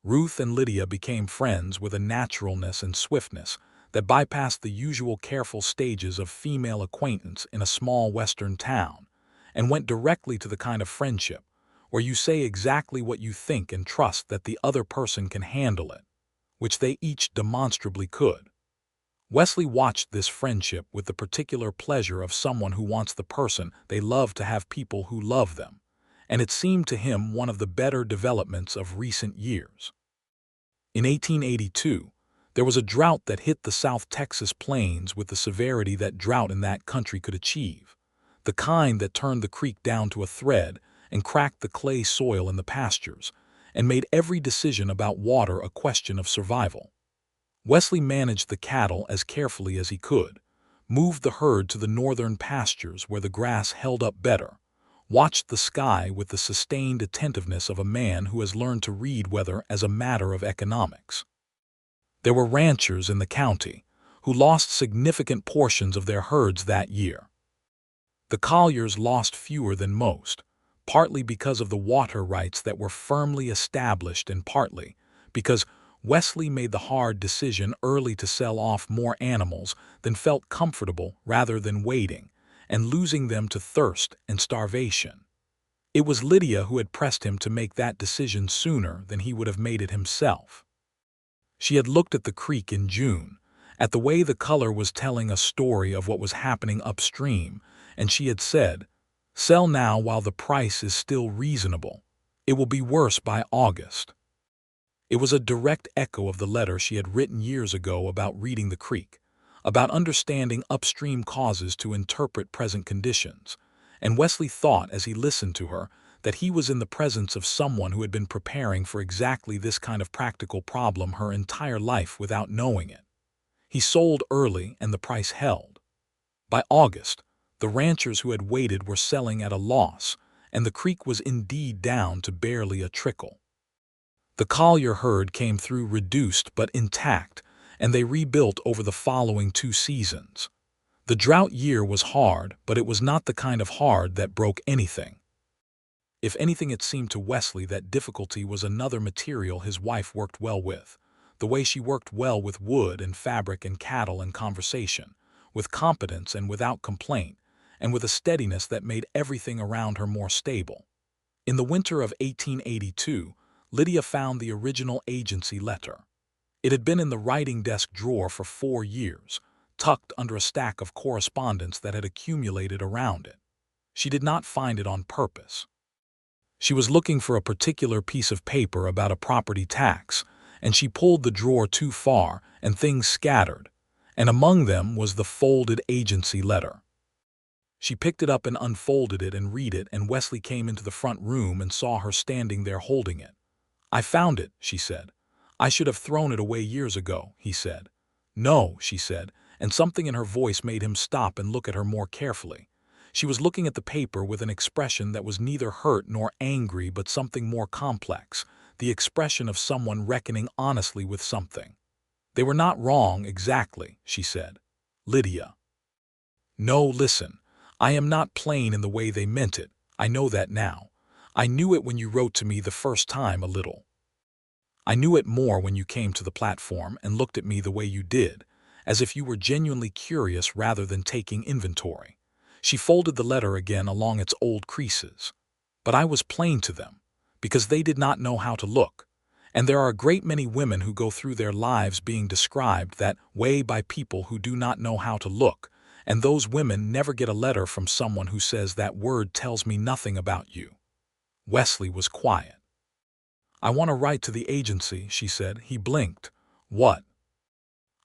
Ruth and Lydia became friends with a naturalness and swiftness that bypassed the usual careful stages of female acquaintance in a small western town, and went directly to the kind of friendship where you say exactly what you think and trust that the other person can handle it, which they each demonstrably could. Wesley watched this friendship with the particular pleasure of someone who wants the person they love to have people who love them, and it seemed to him one of the better developments of recent years. In 1882, there was a drought that hit the South Texas plains with the severity that drought in that country could achieve, the kind that turned the creek down to a thread and cracked the clay soil in the pastures, and made every decision about water a question of survival. Wesley managed the cattle as carefully as he could, moved the herd to the northern pastures where the grass held up better, watched the sky with the sustained attentiveness of a man who has learned to read weather as a matter of economics. There were ranchers in the county who lost significant portions of their herds that year. The Colliers lost fewer than most, partly because of the water rights that were firmly established and partly because Wesley made the hard decision early to sell off more animals than felt comfortable rather than waiting, and losing them to thirst and starvation. It was Lydia who had pressed him to make that decision sooner than he would have made it himself. She had looked at the creek in June, at the way the color was telling a story of what was happening upstream, and she had said, "Sell now while the price is still reasonable. It will be worse by August." It was a direct echo of the letter she had written years ago about reading the creek, about understanding upstream causes to interpret present conditions, and Wesley thought as he listened to her that he was in the presence of someone who had been preparing for exactly this kind of practical problem her entire life without knowing it. He sold early and the price held. By August, the ranchers who had waited were selling at a loss, and the creek was indeed down to barely a trickle. The Collier herd came through reduced but intact, and they rebuilt over the following 2 seasons. The drought year was hard, but it was not the kind of hard that broke anything. If anything, it seemed to Wesley that difficulty was another material his wife worked well with, the way she worked well with wood and fabric and cattle and conversation, with competence and without complaint, and with a steadiness that made everything around her more stable. In the winter of 1882, Lydia found the original agency letter. It had been in the writing desk drawer for 4 years, tucked under a stack of correspondence that had accumulated around it. She did not find it on purpose. She was looking for a particular piece of paper about a property tax, and she pulled the drawer too far, and things scattered, and among them was the folded agency letter. She picked it up and unfolded it and read it, and Wesley came into the front room and saw her standing there holding it. "I found it," she said. "I should have thrown it away years ago," he said. "No," she said, and something in her voice made him stop and look at her more carefully. She was looking at the paper with an expression that was neither hurt nor angry but something more complex, the expression of someone reckoning honestly with something. "They were not wrong exactly," she said. "Lydia." "No, listen. I am not plain in the way they meant it. I know that now. I knew it when you wrote to me the first time a little. I knew it more when you came to the platform and looked at me the way you did, as if you were genuinely curious rather than taking inventory." She folded the letter again along its old creases. "But I was plain to them, because they did not know how to look. And there are a great many women who go through their lives being described that way by people who do not know how to look, and those women never get a letter from someone who says that word tells me nothing about you." Wesley was quiet. "I want to write to the agency," she said. He blinked. "What?"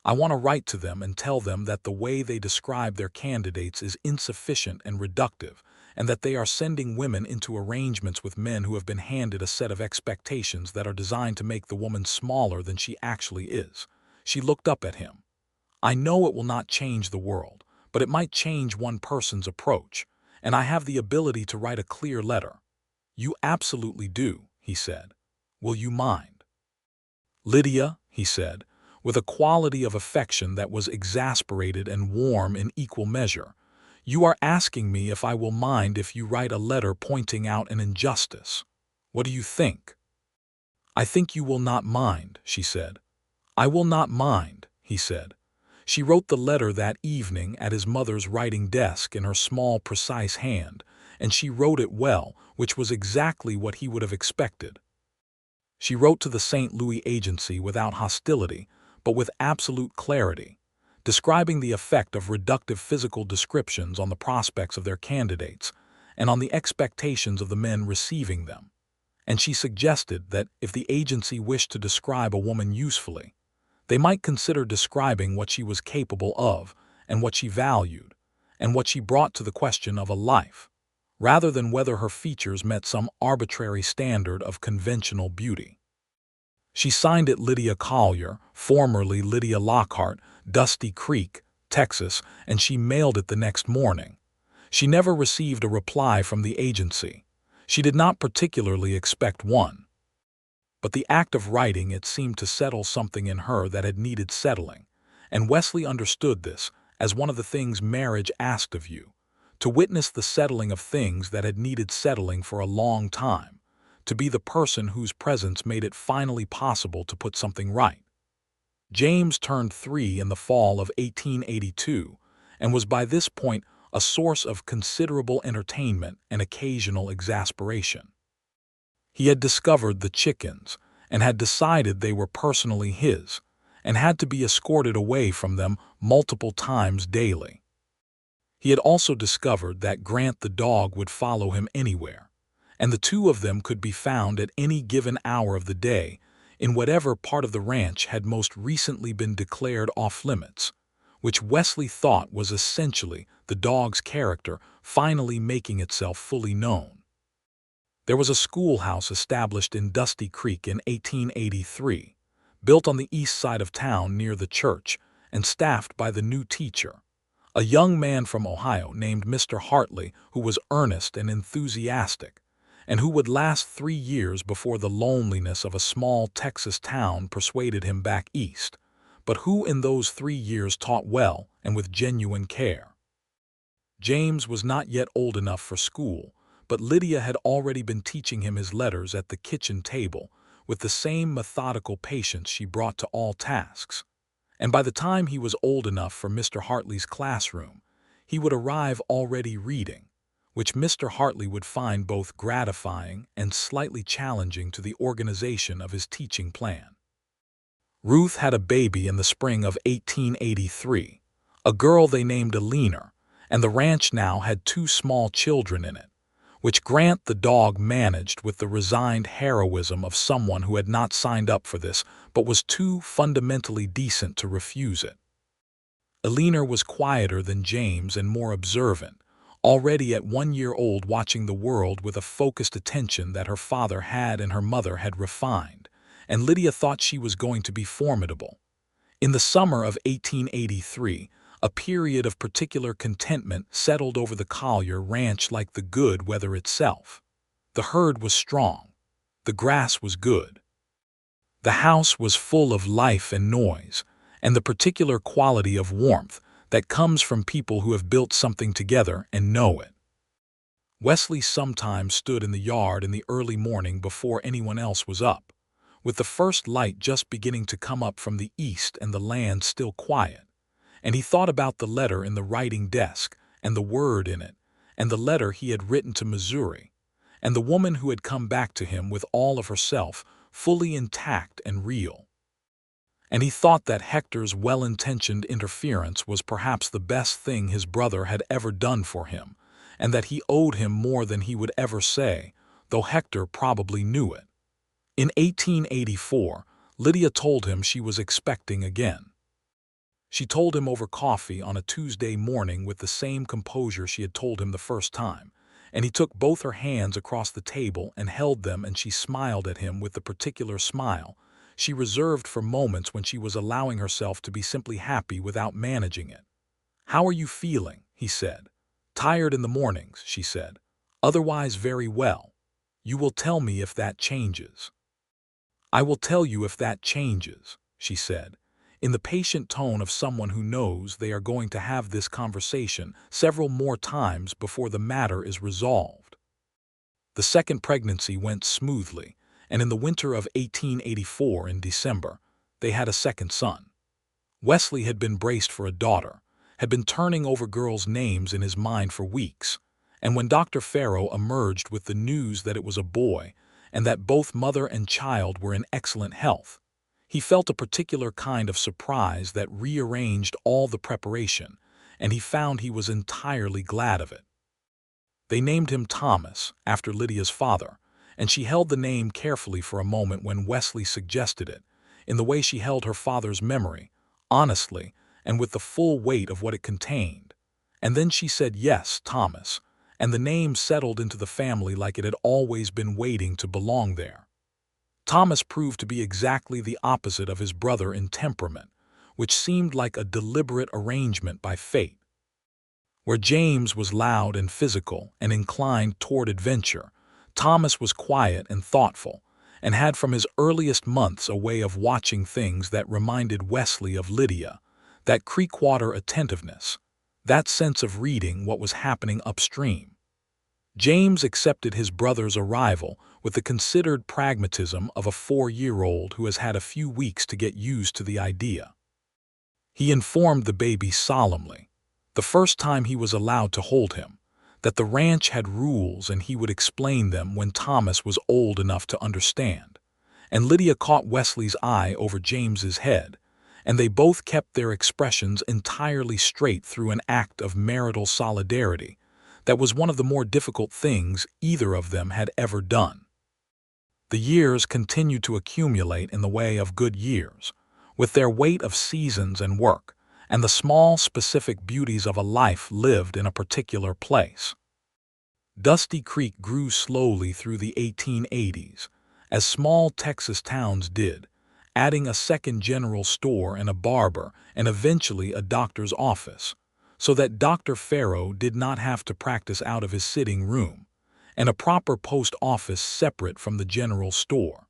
"I want to write to them and tell them that the way they describe their candidates is insufficient and reductive, and that they are sending women into arrangements with men who have been handed a set of expectations that are designed to make the woman smaller than she actually is. She looked up at him. I know it will not change the world, but it might change one person's approach, and I have the ability to write a clear letter. You absolutely do, he said. Will you mind? Lydia, he said, with a quality of affection that was exasperated and warm in equal measure, you are asking me if I will mind if you write a letter pointing out an injustice. What do you think? I think you will not mind, she said. I will not mind, he said. She wrote the letter that evening at his mother's writing desk in her small, precise hand, and she wrote it well, which was exactly what he would have expected. She wrote to the St. Louis agency without hostility, but with absolute clarity, describing the effect of reductive physical descriptions on the prospects of their candidates and on the expectations of the men receiving them. And she suggested that if the agency wished to describe a woman usefully, they might consider describing what she was capable of and what she valued and what she brought to the question of a life, rather than whether her features met some arbitrary standard of conventional beauty. She signed it Lydia Collier, formerly Lydia Lockhart, Dusty Creek, Texas, and she mailed it the next morning. She never received a reply from the agency. She did not particularly expect one. But the act of writing it seemed to settle something in her that had needed settling, and Wesley understood this as one of the things marriage asked of you, to witness the settling of things that had needed settling for a long time, to be the person whose presence made it finally possible to put something right. James turned 3 in the fall of 1882 and was by this point a source of considerable entertainment and occasional exasperation. He had discovered the chickens and had decided they were personally his and had to be escorted away from them multiple times daily. He had also discovered that Grant the dog would follow him anywhere, and the two of them could be found at any given hour of the day in whatever part of the ranch had most recently been declared off-limits, which Wesley thought was essentially the dog's character finally making itself fully known. There was a schoolhouse established in Dusty Creek in 1883, built on the east side of town near the church and staffed by the new teacher, a young man from Ohio named Mr. Hartley, who was earnest and enthusiastic, and who would last 3 years before the loneliness of a small Texas town persuaded him back east, but who in those 3 years taught well and with genuine care. James was not yet old enough for school, but Lydia had already been teaching him his letters at the kitchen table with the same methodical patience she brought to all tasks, and by the time he was old enough for Mr. Hartley's classroom, he would arrive already reading, which Mr. Hartley would find both gratifying and slightly challenging to the organization of his teaching plan. Ruth had a baby in the spring of 1883, a girl they named Alina, and the ranch now had 2 small children in it, which Grant the dog managed with the resigned heroism of someone who had not signed up for this but was too fundamentally decent to refuse it. Alina was quieter than James and more observant, already at 1 year old watching the world with a focused attention that her father had and her mother had refined, and Lydia thought she was going to be formidable. In the summer of 1883, a period of particular contentment settled over the Collier ranch like the good weather itself. The herd was strong. The grass was good. The house was full of life and noise, and the particular quality of warmth that comes from people who have built something together and know it. Wesley sometimes stood in the yard in the early morning before anyone else was up, with the first light just beginning to come up from the east and the land still quiet, and he thought about the letter in the writing desk and the word in it, and the letter he had written to Missouri, and the woman who had come back to him with all of herself fully intact and real. And he thought that Hector's well-intentioned interference was perhaps the best thing his brother had ever done for him, and that he owed him more than he would ever say, though Hector probably knew it. In 1884, Lydia told him she was expecting again. She told him over coffee on a Tuesday morning with the same composure she had told him the first time, and he took both her hands across the table and held them, and she smiled at him with the particular smile she reserved for moments when she was allowing herself to be simply happy without managing it. "How are you feeling?" he said. "Tired in the mornings," she said. "Otherwise very well. You will tell me if that changes." "I will tell you if that changes," she said, in the patient tone of someone who knows they are going to have this conversation several more times before the matter is resolved. The second pregnancy went smoothly, and in the winter of 1884, in December, they had a second son. Wesley had been braced for a daughter, had been turning over girls' names in his mind for weeks, and when Dr. Farrow emerged with the news that it was a boy and that both mother and child were in excellent health, he felt a particular kind of surprise that rearranged all the preparation, and he found he was entirely glad of it. They named him Thomas, after Lydia's father, and she held the name carefully for a moment when Wesley suggested it, in the way she held her father's memory, honestly, and with the full weight of what it contained. And then she said, "Yes, Thomas," and the name settled into the family like it had always been waiting to belong there. Thomas proved to be exactly the opposite of his brother in temperament, which seemed like a deliberate arrangement by fate. Where James was loud and physical and inclined toward adventure, Thomas was quiet and thoughtful, and had from his earliest months a way of watching things that reminded Wesley of Lydia, that creekwater attentiveness, that sense of reading what was happening upstream. James accepted his brother's arrival with the considered pragmatism of a 4-year-old who has had a few weeks to get used to the idea. He informed the baby solemnly, the first time he was allowed to hold him, that the ranch had rules and he would explain them when Thomas was old enough to understand. And Lydia caught Wesley's eye over James's head, and they both kept their expressions entirely straight through an act of marital solidarity that was one of the more difficult things either of them had ever done. The years continued to accumulate in the way of good years, with their weight of seasons and work, and the small, specific beauties of a life lived in a particular place. Dusty Creek grew slowly through the 1880s, as small Texas towns did, adding a second general store and a barber and eventually a doctor's office, so that Dr. Farrow did not have to practice out of his sitting room, and a proper post office separate from the general store.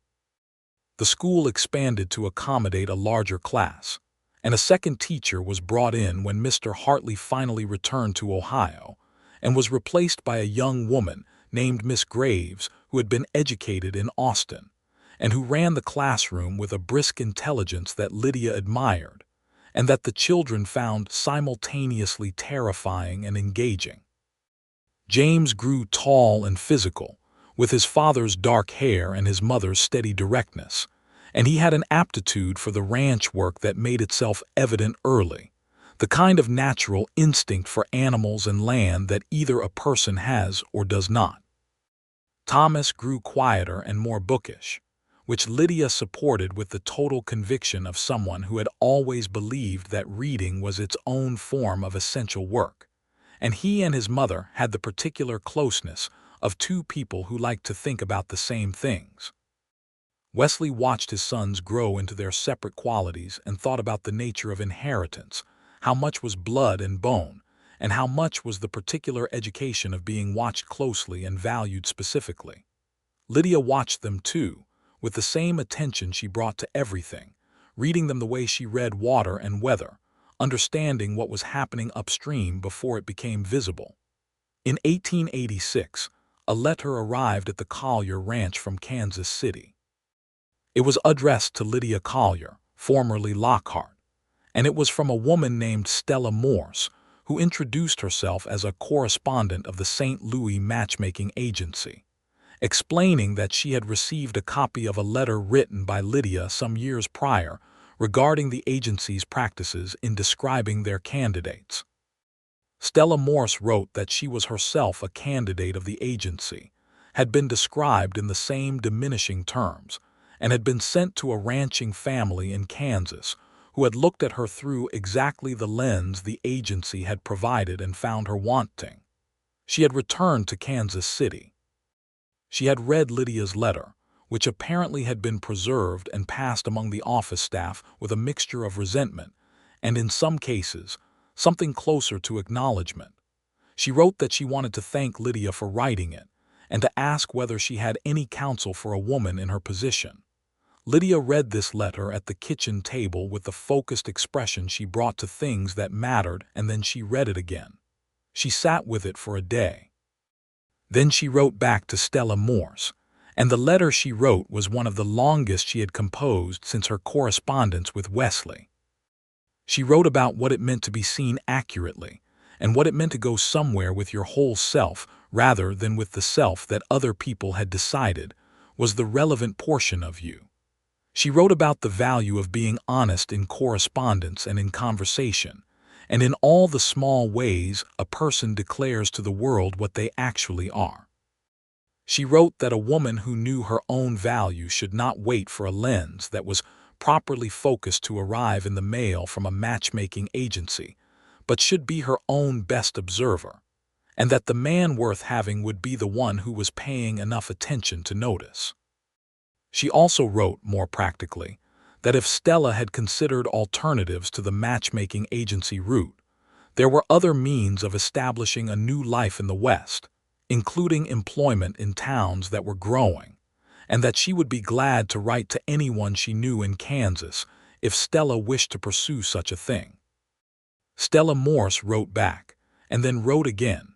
The school expanded to accommodate a larger class, and a second teacher was brought in when Mr. Hartley finally returned to Ohio, and was replaced by a young woman named Miss Graves, who had been educated in Austin, and who ran the classroom with a brisk intelligence that Lydia admired, and that the children found simultaneously terrifying and engaging. James grew tall and physical, with his father's dark hair and his mother's steady directness, and he had an aptitude for the ranch work that made itself evident early, the kind of natural instinct for animals and land that either a person has or does not. Thomas grew quieter and more bookish, which Lydia supported with the total conviction of someone who had always believed that reading was its own form of essential work, and he and his mother had the particular closeness of two people who liked to think about the same things. Wesley watched his sons grow into their separate qualities and thought about the nature of inheritance, how much was blood and bone, and how much was the particular education of being watched closely and valued specifically. Lydia watched them too, with the same attention she brought to everything, reading them the way she read water and weather, understanding what was happening upstream before it became visible. In 1886, a letter arrived at the Collier Ranch from Kansas City. It was addressed to Lydia Collier, formerly Lockhart, and it was from a woman named Stella Morse, who introduced herself as a correspondent of the St. Louis matchmaking agency, explaining that she had received a copy of a letter written by Lydia some years prior regarding the agency's practices in describing their candidates. Stella Morse wrote that she was herself a candidate of the agency, had been described in the same diminishing terms, and had been sent to a ranching family in Kansas who had looked at her through exactly the lens the agency had provided and found her wanting. She had returned to Kansas City. She had read Lydia's letter, which apparently had been preserved and passed among the office staff with a mixture of resentment and, in some cases, something closer to acknowledgement. She wrote that she wanted to thank Lydia for writing it and to ask whether she had any counsel for a woman in her position. Lydia read this letter at the kitchen table with the focused expression she brought to things that mattered, and then she read it again. She sat with it for a day. Then she wrote back to Stella Morse, and the letter she wrote was one of the longest she had composed since her correspondence with Wesley. She wrote about what it meant to be seen accurately, and what it meant to go somewhere with your whole self rather than with the self that other people had decided was the relevant portion of you. She wrote about the value of being honest in correspondence and in conversation, and in all the small ways a person declares to the world what they actually are. She wrote that a woman who knew her own value should not wait for a lens that was properly focused to arrive in the mail from a matchmaking agency, but should be her own best observer, and that the man worth having would be the one who was paying enough attention to notice. She also wrote, more practically, that if Stella had considered alternatives to the matchmaking agency route, there were other means of establishing a new life in the West, including employment in towns that were growing, and that she would be glad to write to anyone she knew in Kansas if Stella wished to pursue such a thing. Stella Morse wrote back, and then wrote again,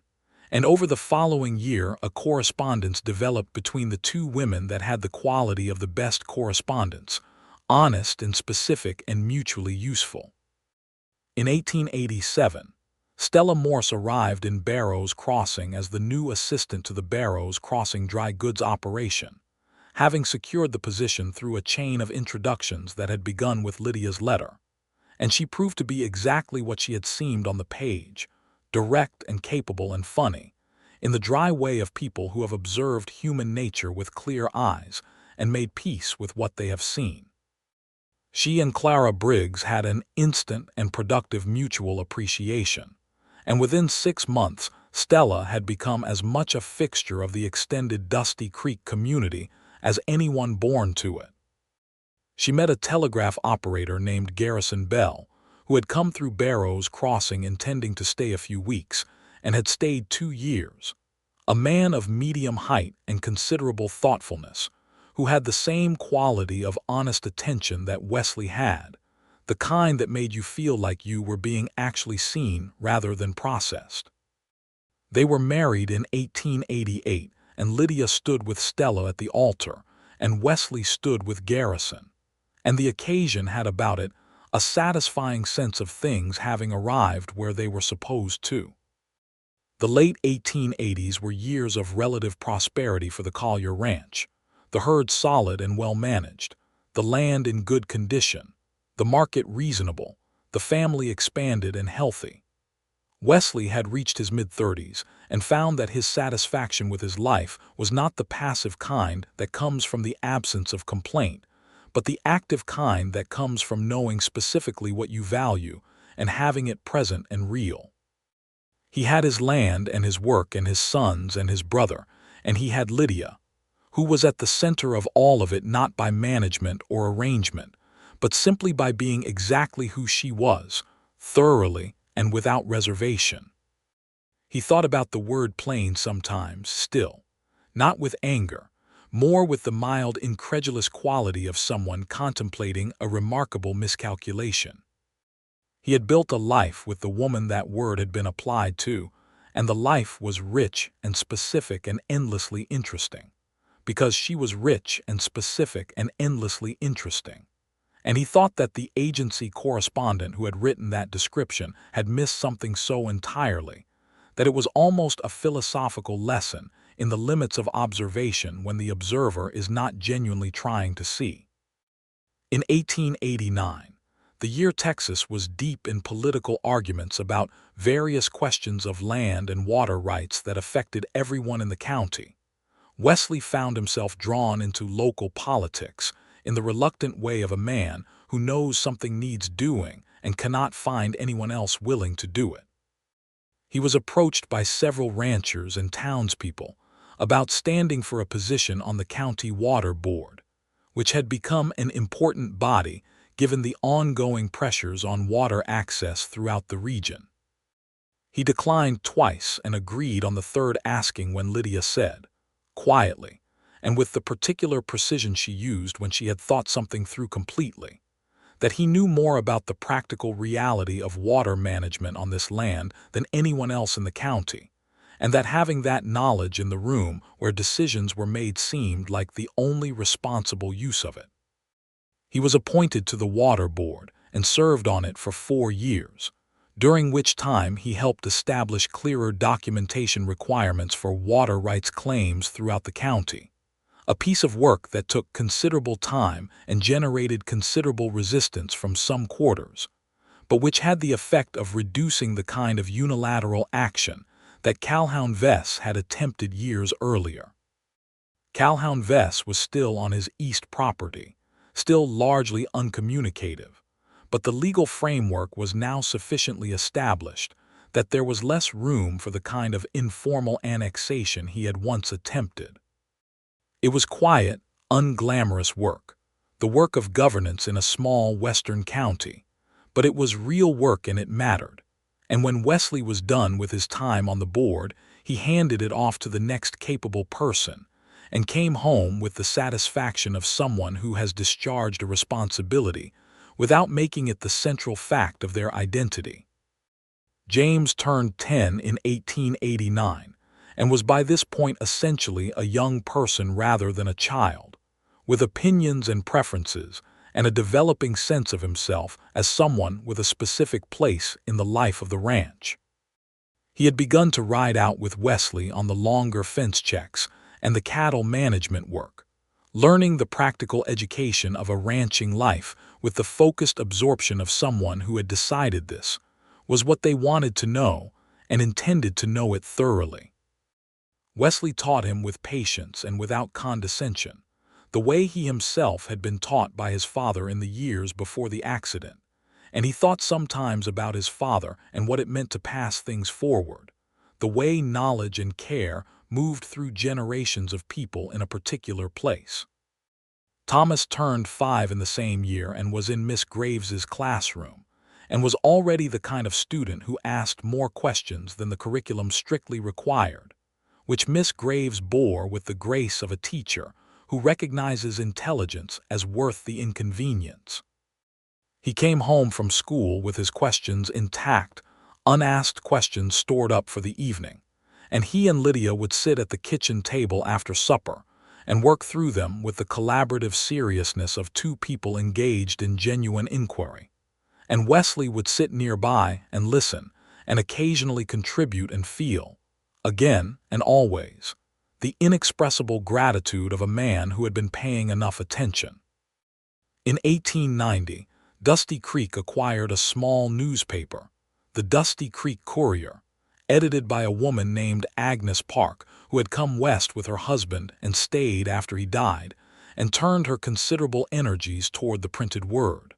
and over the following year a correspondence developed between the two women that had the quality of the best correspondence, honest and specific and mutually useful. In 1887, Stella Morse arrived in Barrows Crossing as the new assistant to the Barrows Crossing dry goods operation, having secured the position through a chain of introductions that had begun with Lydia's letter, and she proved to be exactly what she had seemed on the page, direct and capable and funny, in the dry way of people who have observed human nature with clear eyes and made peace with what they have seen. She and Clara Briggs had an instant and productive mutual appreciation, and within 6 months Stella had become as much a fixture of the extended Dusty Creek community as anyone born to it. She met a telegraph operator named Garrison Bell, who had come through Barrows Crossing intending to stay a few weeks, and had stayed 2 years. A man of medium height and considerable thoughtfulness, who had the same quality of honest attention that Wesley had, the kind that made you feel like you were being actually seen rather than processed. They were married in 1888, and Lydia stood with Stella at the altar, and Wesley stood with Garrison, and the occasion had about it a satisfying sense of things having arrived where they were supposed to. The late 1880s were years of relative prosperity for the Collier Ranch, the herd solid and well managed, the land in good condition, the market reasonable, the family expanded and healthy. Wesley had reached his mid-30s and found that his satisfaction with his life was not the passive kind that comes from the absence of complaint, but the active kind that comes from knowing specifically what you value and having it present and real. He had his land and his work and his sons and his brother, and he had Lydia, who was at the center of all of it not by management or arrangement, but simply by being exactly who she was, thoroughly and without reservation. He thought about the word plain sometimes, still, not with anger, more with the mild, incredulous quality of someone contemplating a remarkable miscalculation. He had built a life with the woman that word had been applied to, and the life was rich and specific and endlessly interesting, because she was rich and specific and endlessly interesting. And he thought that the agency correspondent who had written that description had missed something so entirely that it was almost a philosophical lesson in the limits of observation when the observer is not genuinely trying to see. In 1889, the year Texas was deep in political arguments about various questions of land and water rights that affected everyone in the county, Wesley found himself drawn into local politics in the reluctant way of a man who knows something needs doing and cannot find anyone else willing to do it. He was approached by several ranchers and townspeople about standing for a position on the county water board, which had become an important body given the ongoing pressures on water access throughout the region. He declined twice and agreed on the third asking when Lydia said, quietly, and with the particular precision she used when she had thought something through completely, that he knew more about the practical reality of water management on this land than anyone else in the county, and that having that knowledge in the room where decisions were made seemed like the only responsible use of it. He was appointed to the water board and served on it for 4 years, during which time he helped establish clearer documentation requirements for water rights claims throughout the county, a piece of work that took considerable time and generated considerable resistance from some quarters, but which had the effect of reducing the kind of unilateral action that Calhoun Vess had attempted years earlier. Calhoun Vess was still on his east property, still largely uncommunicative, but the legal framework was now sufficiently established that there was less room for the kind of informal annexation he had once attempted. It was quiet, unglamorous work, the work of governance in a small western county, but it was real work and it mattered, and when Wesley was done with his time on the board, he handed it off to the next capable person and came home with the satisfaction of someone who has discharged a responsibility without making it the central fact of their identity. James turned 10 in 1889 and was by this point essentially a young person rather than a child, with opinions and preferences and a developing sense of himself as someone with a specific place in the life of the ranch. He had begun to ride out with Wesley on the longer fence checks and the cattle management work, learning the practical education of a ranching life with the focused absorption of someone who had decided this was what they wanted to know and intended to know it thoroughly. Wesley taught him with patience and without condescension, the way he himself had been taught by his father in the years before the accident, and he thought sometimes about his father and what it meant to pass things forward, the way knowledge and care moved through generations of people in a particular place. Thomas turned 5 in the same year and was in Miss Graves's classroom, and was already the kind of student who asked more questions than the curriculum strictly required, which Miss Graves bore with the grace of a teacher who recognizes intelligence as worth the inconvenience. He came home from school with his questions intact, unasked questions stored up for the evening, and he and Lydia would sit at the kitchen table after supper and work through them with the collaborative seriousness of two people engaged in genuine inquiry. And Wesley would sit nearby and listen and occasionally contribute and feel, again and always, the inexpressible gratitude of a man who had been paying enough attention. In 1890, Dusty Creek acquired a small newspaper, the Dusty Creek Courier, edited by a woman named Agnes Park, who had come west with her husband and stayed after he died, and turned her considerable energies toward the printed word.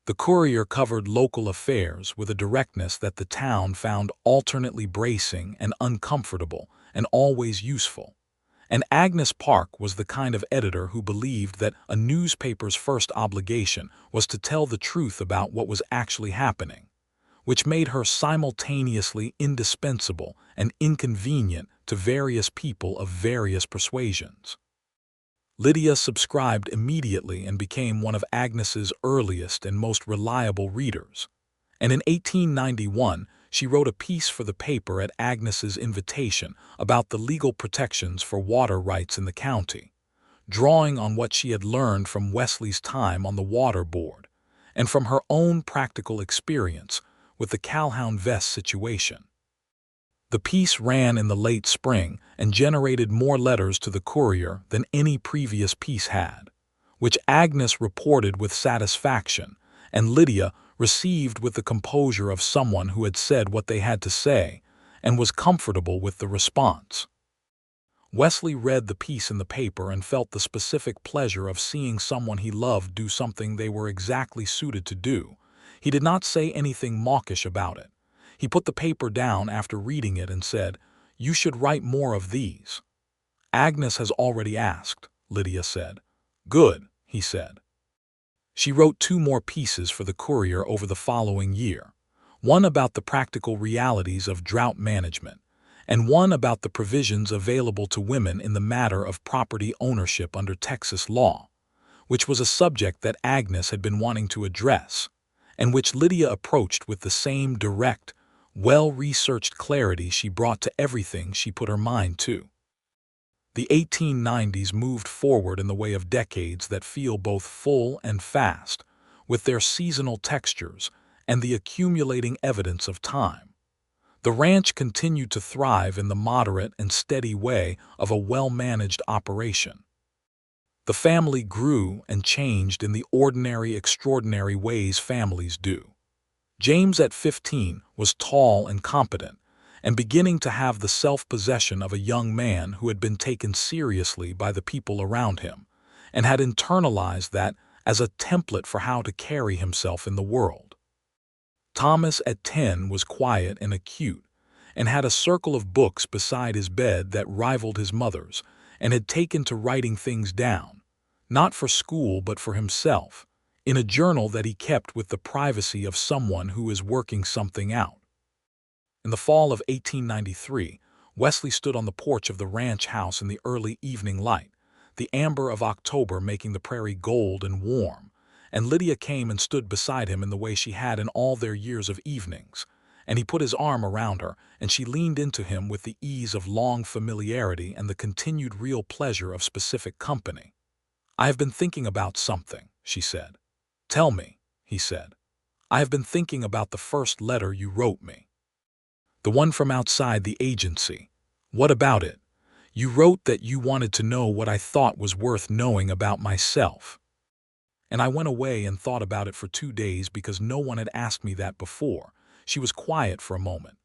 The Courier covered local affairs with a directness that the town found alternately bracing and uncomfortable and always useful, and Agnes Park was the kind of editor who believed that a newspaper's first obligation was to tell the truth about what was actually happening, which made her simultaneously indispensable and inconvenient to various people of various persuasions. Lydia subscribed immediately and became one of Agnes's earliest and most reliable readers, and in 1891 she wrote a piece for the paper at Agnes's invitation about the legal protections for water rights in the county, drawing on what she had learned from Wesley's time on the water board and from her own practical experience with the Calhoun Vess situation. The piece ran in the late spring and generated more letters to the Courier than any previous piece had, which Agnes reported with satisfaction, and Lydia received with the composure of someone who had said what they had to say and was comfortable with the response. Wesley read the piece in the paper and felt the specific pleasure of seeing someone he loved do something they were exactly suited to do. He did not say anything mawkish about it. He put the paper down after reading it and said, "You should write more of these." "Agnes has already asked," Lydia said. "Good," he said. She wrote 2 more pieces for the Courier over the following year, one about the practical realities of drought management, and one about the provisions available to women in the matter of property ownership under Texas law, which was a subject that Agnes had been wanting to address, and which Lydia approached with the same direct, well-researched clarity she brought to everything she put her mind to. The 1890s moved forward in the way of decades that feel both full and fast, with their seasonal textures and the accumulating evidence of time. The ranch continued to thrive in the moderate and steady way of a well-managed operation. The family grew and changed in the ordinary, extraordinary ways families do. James at 15 was tall and competent, and beginning to have the self-possession of a young man who had been taken seriously by the people around him, and had internalized that as a template for how to carry himself in the world. Thomas at 10 was quiet and acute, and had a circle of books beside his bed that rivaled his mother's, and had taken to writing things down, not for school but for himself, in a journal that he kept with the privacy of someone who is working something out. In the fall of 1893, Wesley stood on the porch of the ranch house in the early evening light, the amber of October making the prairie gold and warm, and Lydia came and stood beside him in the way she had in all their years of evenings, and he put his arm around her, and she leaned into him with the ease of long familiarity and the continued real pleasure of specific company. "I have been thinking about something," she said. "Tell me," he said. "I have been thinking about the first letter you wrote me. The one from outside the agency. What about it? You wrote that you wanted to know what I thought was worth knowing about myself. And I went away and thought about it for 2 days because no one had asked me that before." She was quiet for a moment.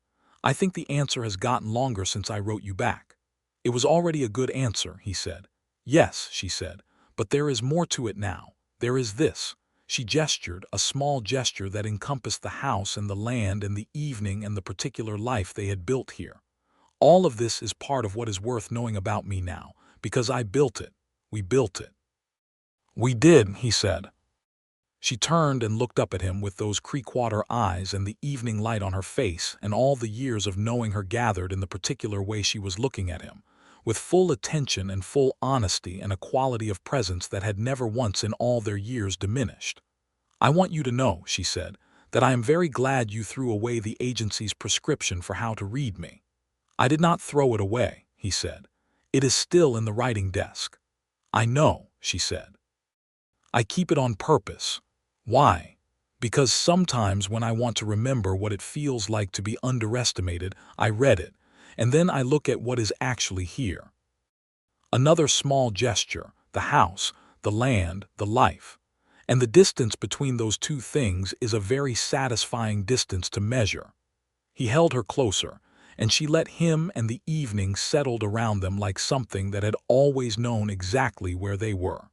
"I think the answer has gotten longer since I wrote you back." "It was already a good answer," he said. "Yes," she said, "but there is more to it now. There is this." She gestured, a small gesture that encompassed the house and the land and the evening and the particular life they had built here. "All of this is part of what is worth knowing about me now, because I built it. We built it." "We did," he said. She turned and looked up at him with those creekwater eyes and the evening light on her face and all the years of knowing her gathered in the particular way she was looking at him, with full attention and full honesty and a quality of presence that had never once in all their years diminished. "I want you to know," she said, "that I am very glad you threw away the agency's prescription for how to read me." "I did not throw it away," he said. "It is still in the writing desk." "I know," she said. "I keep it on purpose." "Why?" "Because sometimes when I want to remember what it feels like to be underestimated, I read it, and then I look at what is actually here." Another small gesture, the house, the land, the life. And the distance between those two things is a very satisfying distance to measure. He held her closer, and she let him and the evening settled around them like something that had always known exactly where they were.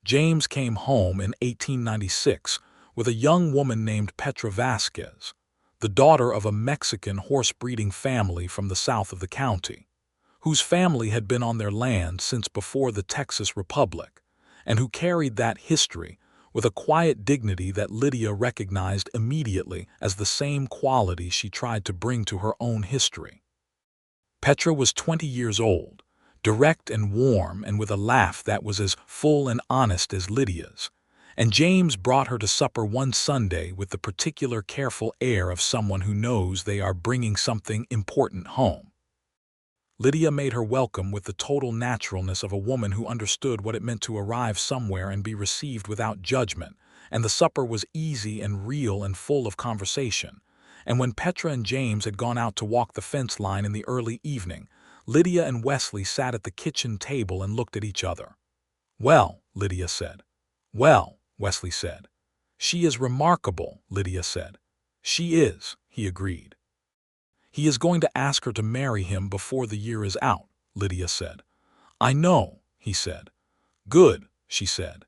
James came home in 1896 with a young woman named Petra Vasquez, the daughter of a Mexican horse-breeding family from the south of the county, whose family had been on their land since before the Texas Republic, and who carried that history with a quiet dignity that Lydia recognized immediately as the same quality she tried to bring to her own history. Petra was 20 years old, direct and warm and with a laugh that was as full and honest as Lydia's, and James brought her to supper one Sunday with the particular careful air of someone who knows they are bringing something important home. Lydia made her welcome with the total naturalness of a woman who understood what it meant to arrive somewhere and be received without judgment, and the supper was easy and real and full of conversation. And when Petra and James had gone out to walk the fence line in the early evening, Lydia and Wesley sat at the kitchen table and looked at each other. "Well," Lydia said. "Well," Wesley said. "She is remarkable," Lydia said. "She is," he agreed. "He is going to ask her to marry him before the year is out," Lydia said. "I know," he said. "Good," she said.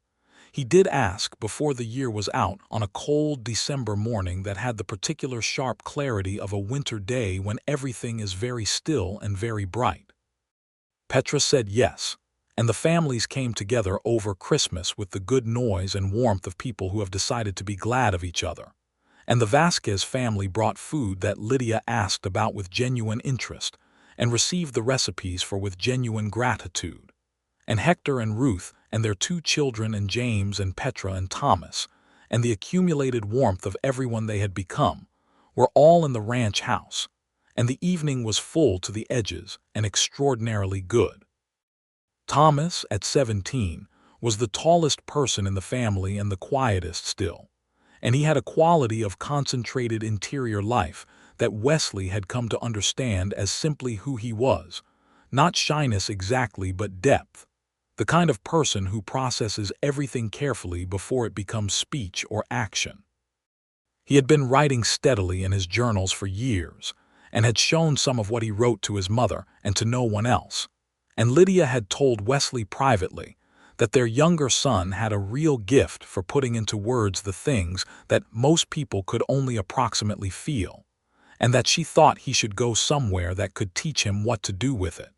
He did ask before the year was out on a cold December morning that had the particular sharp clarity of a winter day when everything is very still and very bright. Petra said yes, and the families came together over Christmas with the good noise and warmth of people who have decided to be glad of each other. And the Vasquez family brought food that Lydia asked about with genuine interest, and received the recipes for with genuine gratitude. And Hector and Ruth and their 2 children and James and Petra and Thomas, and the accumulated warmth of everyone they had become, were all in the ranch house, and the evening was full to the edges and extraordinarily good. Thomas, at 17, was the tallest person in the family and the quietest still, and he had a quality of concentrated interior life that Wesley had come to understand as simply who he was, not shyness exactly but depth, the kind of person who processes everything carefully before it becomes speech or action. He had been writing steadily in his journals for years, and had shown some of what he wrote to his mother and to no one else, and Lydia had told Wesley privately that their younger son had a real gift for putting into words the things that most people could only approximately feel, and that she thought he should go somewhere that could teach him what to do with it.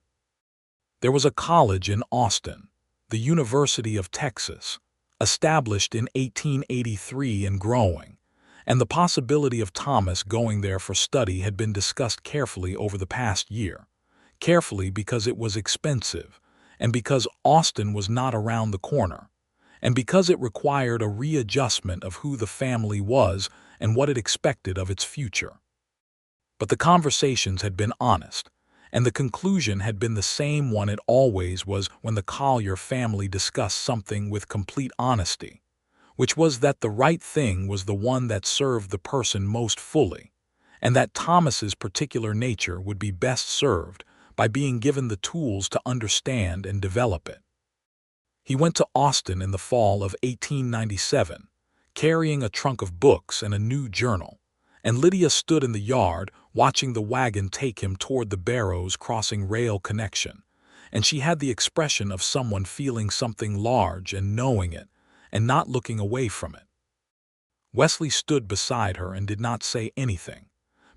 There was a college in Austin, the University of Texas, established in 1883 and growing, and the possibility of Thomas going there for study had been discussed carefully over the past year, carefully because it was expensive, and because Austin was not around the corner, and because it required a readjustment of who the family was and what it expected of its future. But the conversations had been honest, and the conclusion had been the same one it always was when the Collier family discussed something with complete honesty, which was that the right thing was the one that served the person most fully, and that Thomas's particular nature would be best served by being given the tools to understand and develop it. He went to Austin in the fall of 1897, carrying a trunk of books and a new journal, and Lydia stood in the yard watching the wagon take him toward the Barrows Crossing rail connection, and she had the expression of someone feeling something large and knowing it, and not looking away from it. Wesley stood beside her and did not say anything,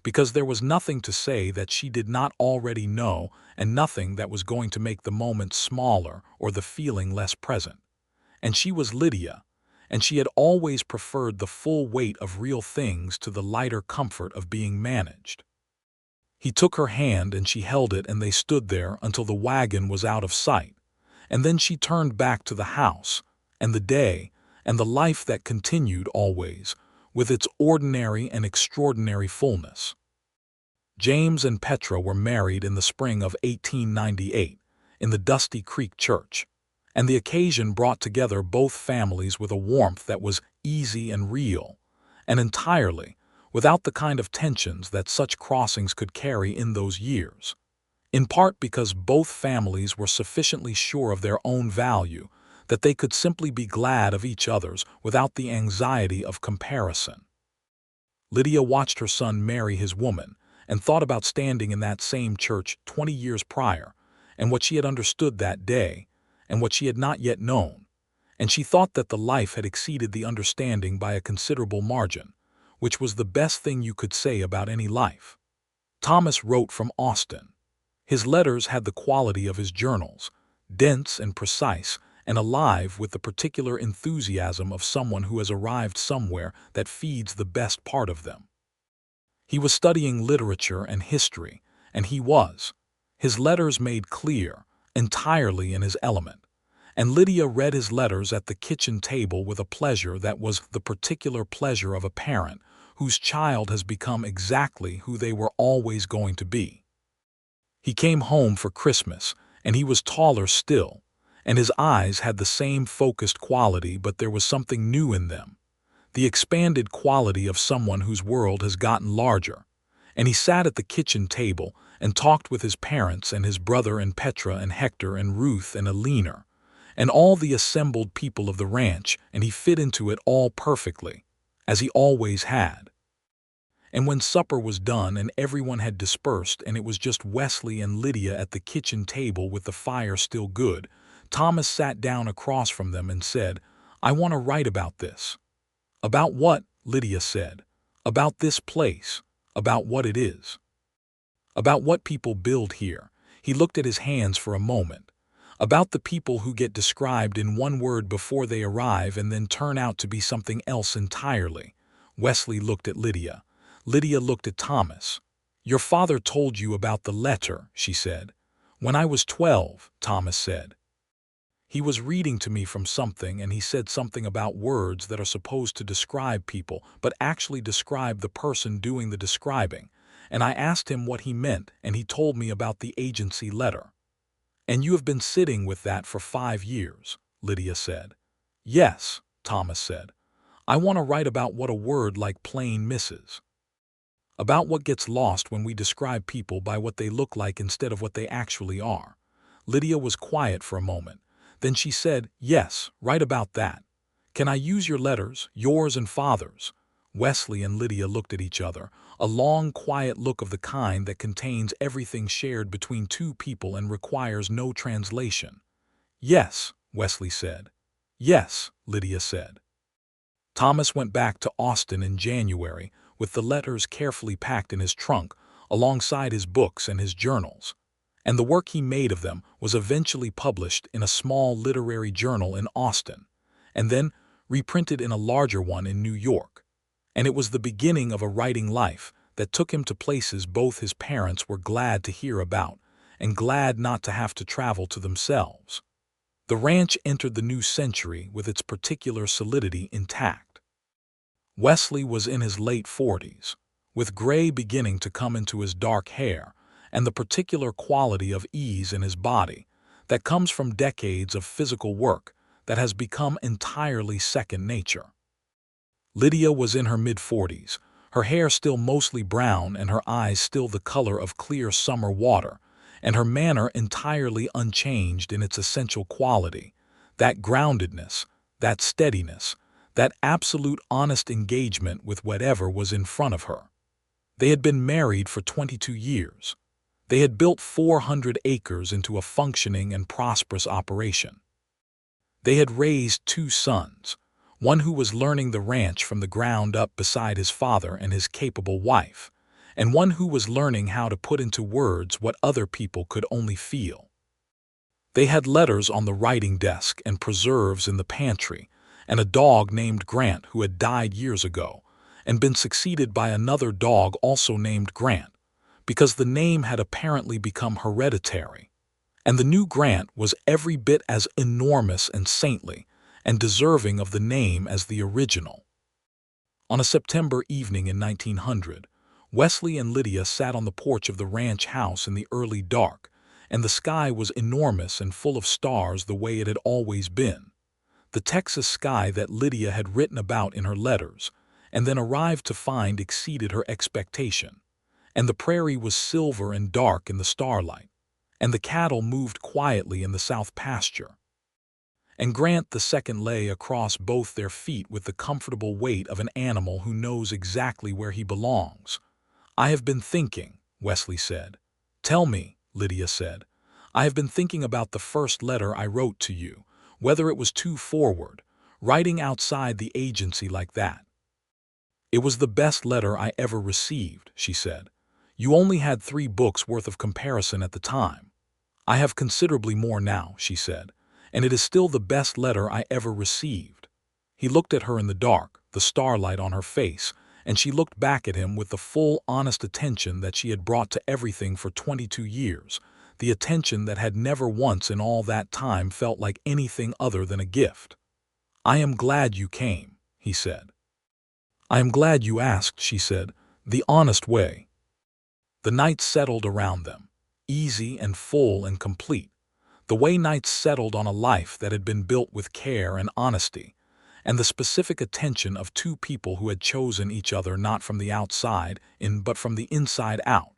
because there was nothing to say that she did not already know and nothing that was going to make the moment smaller or the feeling less present. And she was Lydia, and she had always preferred the full weight of real things to the lighter comfort of being managed. He took her hand and she held it, and they stood there until the wagon was out of sight, and then she turned back to the house, and the day, and the life that continued always, with its ordinary and extraordinary fullness. James and Petra were married in the spring of 1898 in the Dusty Creek Church, and the occasion brought together both families with a warmth that was easy and real, and entirely without the kind of tensions that such crossings could carry in those years, in part because both families were sufficiently sure of their own value that they could simply be glad of each other's without the anxiety of comparison. Lydia watched her son marry his woman and thought about standing in that same church 20 years prior, and what she had understood that day, and what she had not yet known, and she thought that the life had exceeded the understanding by a considerable margin, which was the best thing you could say about any life. Thomas wrote from Austin. His letters had the quality of his journals, dense and precise, and alive with the particular enthusiasm of someone who has arrived somewhere that feeds the best part of them. He was studying literature and history, and his letters made clear, entirely in his element, and Lydia read his letters at the kitchen table with a pleasure that was the particular pleasure of a parent whose child has become exactly who they were always going to be. He came home for Christmas, and he was taller still, and his eyes had the same focused quality, but there was something new in them, the expanded quality of someone whose world has gotten larger, and he sat at the kitchen table and talked with his parents and his brother and Petra and Hector and Ruth and Alina, and all the assembled people of the ranch, and he fit into it all perfectly, as he always had. And when supper was done and everyone had dispersed and it was just Wesley and Lydia at the kitchen table with the fire still good, Thomas sat down across from them and said, I want to write about this." "About what?" Lydia said. "About this place. About what it is. About what people build here." He looked at his hands for a moment. "About the people who get described in one word before they arrive and then turn out to be something else entirely." Wesley looked at Lydia. Lydia looked at Thomas. "Your father told you about the letter," she said. "When I was 12, Thomas said. "He was reading to me from something, and he said something about words that are supposed to describe people, but actually describe the person doing the describing. And I asked him what he meant, and he told me about the agency letter." "And you have been sitting with that for 5 years," Lydia said. "Yes," Thomas said. "I want to write about what a word like plain misses. About what gets lost when we describe people by what they look like instead of what they actually are." Lydia was quiet for a moment. Then she said, "Yes, write about that. Can I use your letters, yours and father's?" Wesley and Lydia looked at each other, a long, quiet look of the kind that contains everything shared between two people and requires no translation. "Yes," Wesley said. "Yes," Lydia said. Thomas went back to Austin in January with the letters carefully packed in his trunk, alongside his books and his journals. And the work he made of them was eventually published in a small literary journal in Austin, and then reprinted in a larger one in New York. And it was the beginning of a writing life that took him to places both his parents were glad to hear about and glad not to have to travel to themselves. The ranch entered the new century with its particular solidity intact. Wesley was in his late 40s, with gray beginning to come into his dark hair, and the particular quality of ease in his body that comes from decades of physical work that has become entirely second nature. Lydia was in her mid-40s, her hair still mostly brown and her eyes still the color of clear summer water, and her manner entirely unchanged in its essential quality, that groundedness, that steadiness, that absolute honest engagement with whatever was in front of her. They had been married for 22 years. They had built 400 acres into a functioning and prosperous operation. They had raised 2 sons, one who was learning the ranch from the ground up beside his father and his capable wife, and one who was learning how to put into words what other people could only feel. They had letters on the writing desk and preserves in the pantry, and a dog named Grant who had died years ago and been succeeded by another dog also named Grant, because the name had apparently become hereditary, and the new Grant was every bit as enormous and saintly and deserving of the name as the original. On a September evening in 1900, Wesley and Lydia sat on the porch of the ranch house in the early dark, and the sky was enormous and full of stars the way it had always been. The Texas sky that Lydia had written about in her letters, and then arrived to find exceeded her expectation. And the prairie was silver and dark in the starlight, and the cattle moved quietly in the south pasture. And Grant the second lay across both their feet with the comfortable weight of an animal who knows exactly where he belongs. "I have been thinking," Wesley said. "Tell me," Lydia said. "I have been thinking about the first letter I wrote to you, whether it was too forward, writing outside the agency like that." "It was the best letter I ever received," she said. "You only had 3 books worth of comparison at the time. I have considerably more now," she said, "and it is still the best letter I ever received." He looked at her in the dark, the starlight on her face, and she looked back at him with the full, honest attention that she had brought to everything for 22 years, the attention that had never once in all that time felt like anything other than a gift. "I am glad you came," he said. "I am glad you asked," she said, the honest way. The night settled around them, easy and full and complete, the way nights settled on a life that had been built with care and honesty, and the specific attention of 2 people who had chosen each other not from the outside in but from the inside out,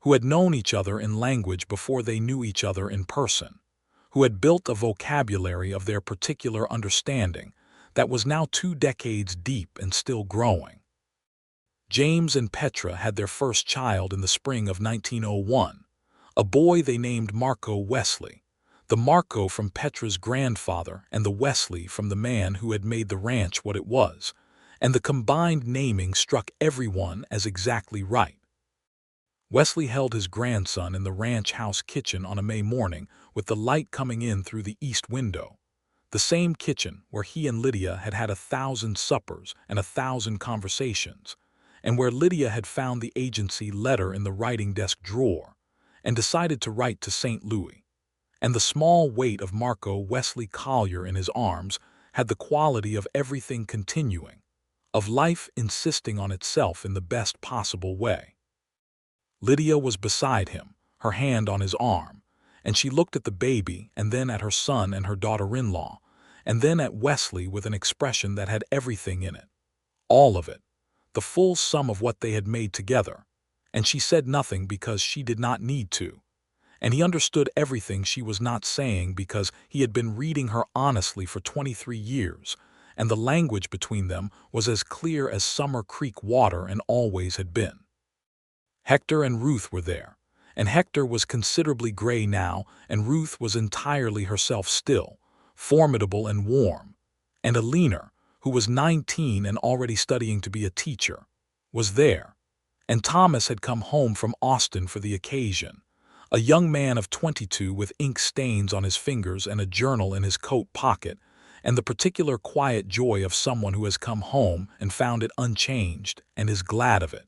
who had known each other in language before they knew each other in person, who had built a vocabulary of their particular understanding that was now 2 decades deep and still growing. James and Petra had their first child in the spring of 1901, a boy they named Marco Wesley, The Marco from Petra's grandfather and the Wesley from the man who had made the ranch what it was, and the combined naming struck everyone as exactly right. Wesley held his grandson in the ranch house kitchen on a May morning with the light coming in through the east window, the same kitchen where he and Lydia had had 1,000 suppers and 1,000 conversations, and where Lydia had found the agency letter in the writing desk drawer and decided to write to St. Louis. And the small weight of Marco Wesley Collier in his arms had the quality of everything continuing, of life insisting on itself in the best possible way. Lydia was beside him, her hand on his arm, and she looked at the baby and then at her son and her daughter-in-law, and then at Wesley with an expression that had everything in it, all of it, the full sum of what they had made together, and she said nothing because she did not need to. And he understood everything she was not saying because he had been reading her honestly for 23 years, and the language between them was as clear as Summer Creek water and always had been. Hector and Ruth were there, and Hector was considerably gray now, and Ruth was entirely herself still, formidable and warm, and Alina, who was 19 and already studying to be a teacher, was there, and Thomas had come home from Austin for the occasion, a young man of 22 with ink stains on his fingers and a journal in his coat pocket, and the particular quiet joy of someone who has come home and found it unchanged and is glad of it.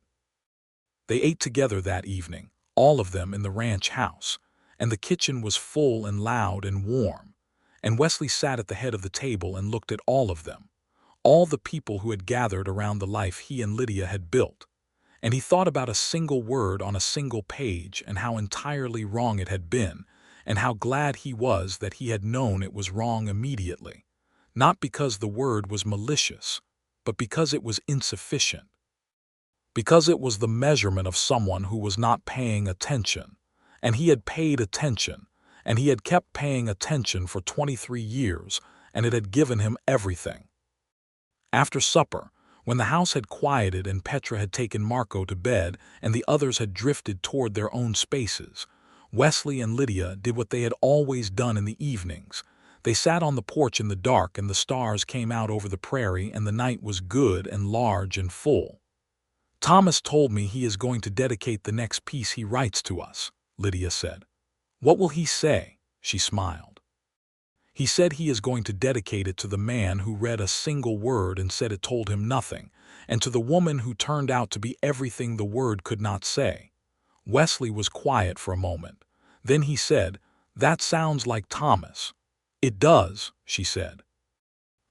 They ate together that evening, all of them in the ranch house, and the kitchen was full and loud and warm, and Wesley sat at the head of the table and looked at all of them, all the people who had gathered around the life he and Lydia had built, and he thought about a single word on a single page and how entirely wrong it had been, and how glad he was that he had known it was wrong immediately, not because the word was malicious, but because it was insufficient. Because it was the measurement of someone who was not paying attention, and he had paid attention, and he had kept paying attention for 23 years, and it had given him everything. After supper, when the house had quieted and Petra had taken Marco to bed and the others had drifted toward their own spaces, Wesley and Lydia did what they had always done in the evenings. They sat on the porch in the dark and the stars came out over the prairie and the night was good and large and full. "Thomas told me he is going to dedicate the next piece he writes to us," Lydia said. "What will he say?" She smiled. "He said he is going to dedicate it to the man who read a single word and said it told him nothing, and to the woman who turned out to be everything the word could not say." Wesley was quiet for a moment. Then he said, "That sounds like Thomas." "It does," she said.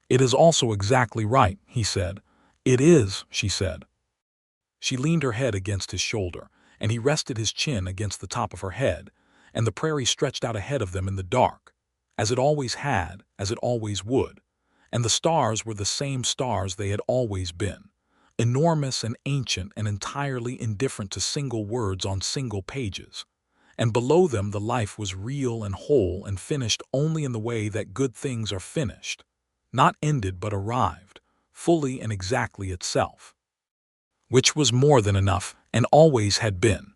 "It is also exactly right," he said. "It is," she said. She leaned her head against his shoulder, and he rested his chin against the top of her head, and the prairie stretched out ahead of them in the dark, as it always had, as it always would, and the stars were the same stars they had always been, enormous and ancient and entirely indifferent to single words on single pages, and below them the life was real and whole and finished only in the way that good things are finished, not ended but arrived, fully and exactly itself, which was more than enough and always had been.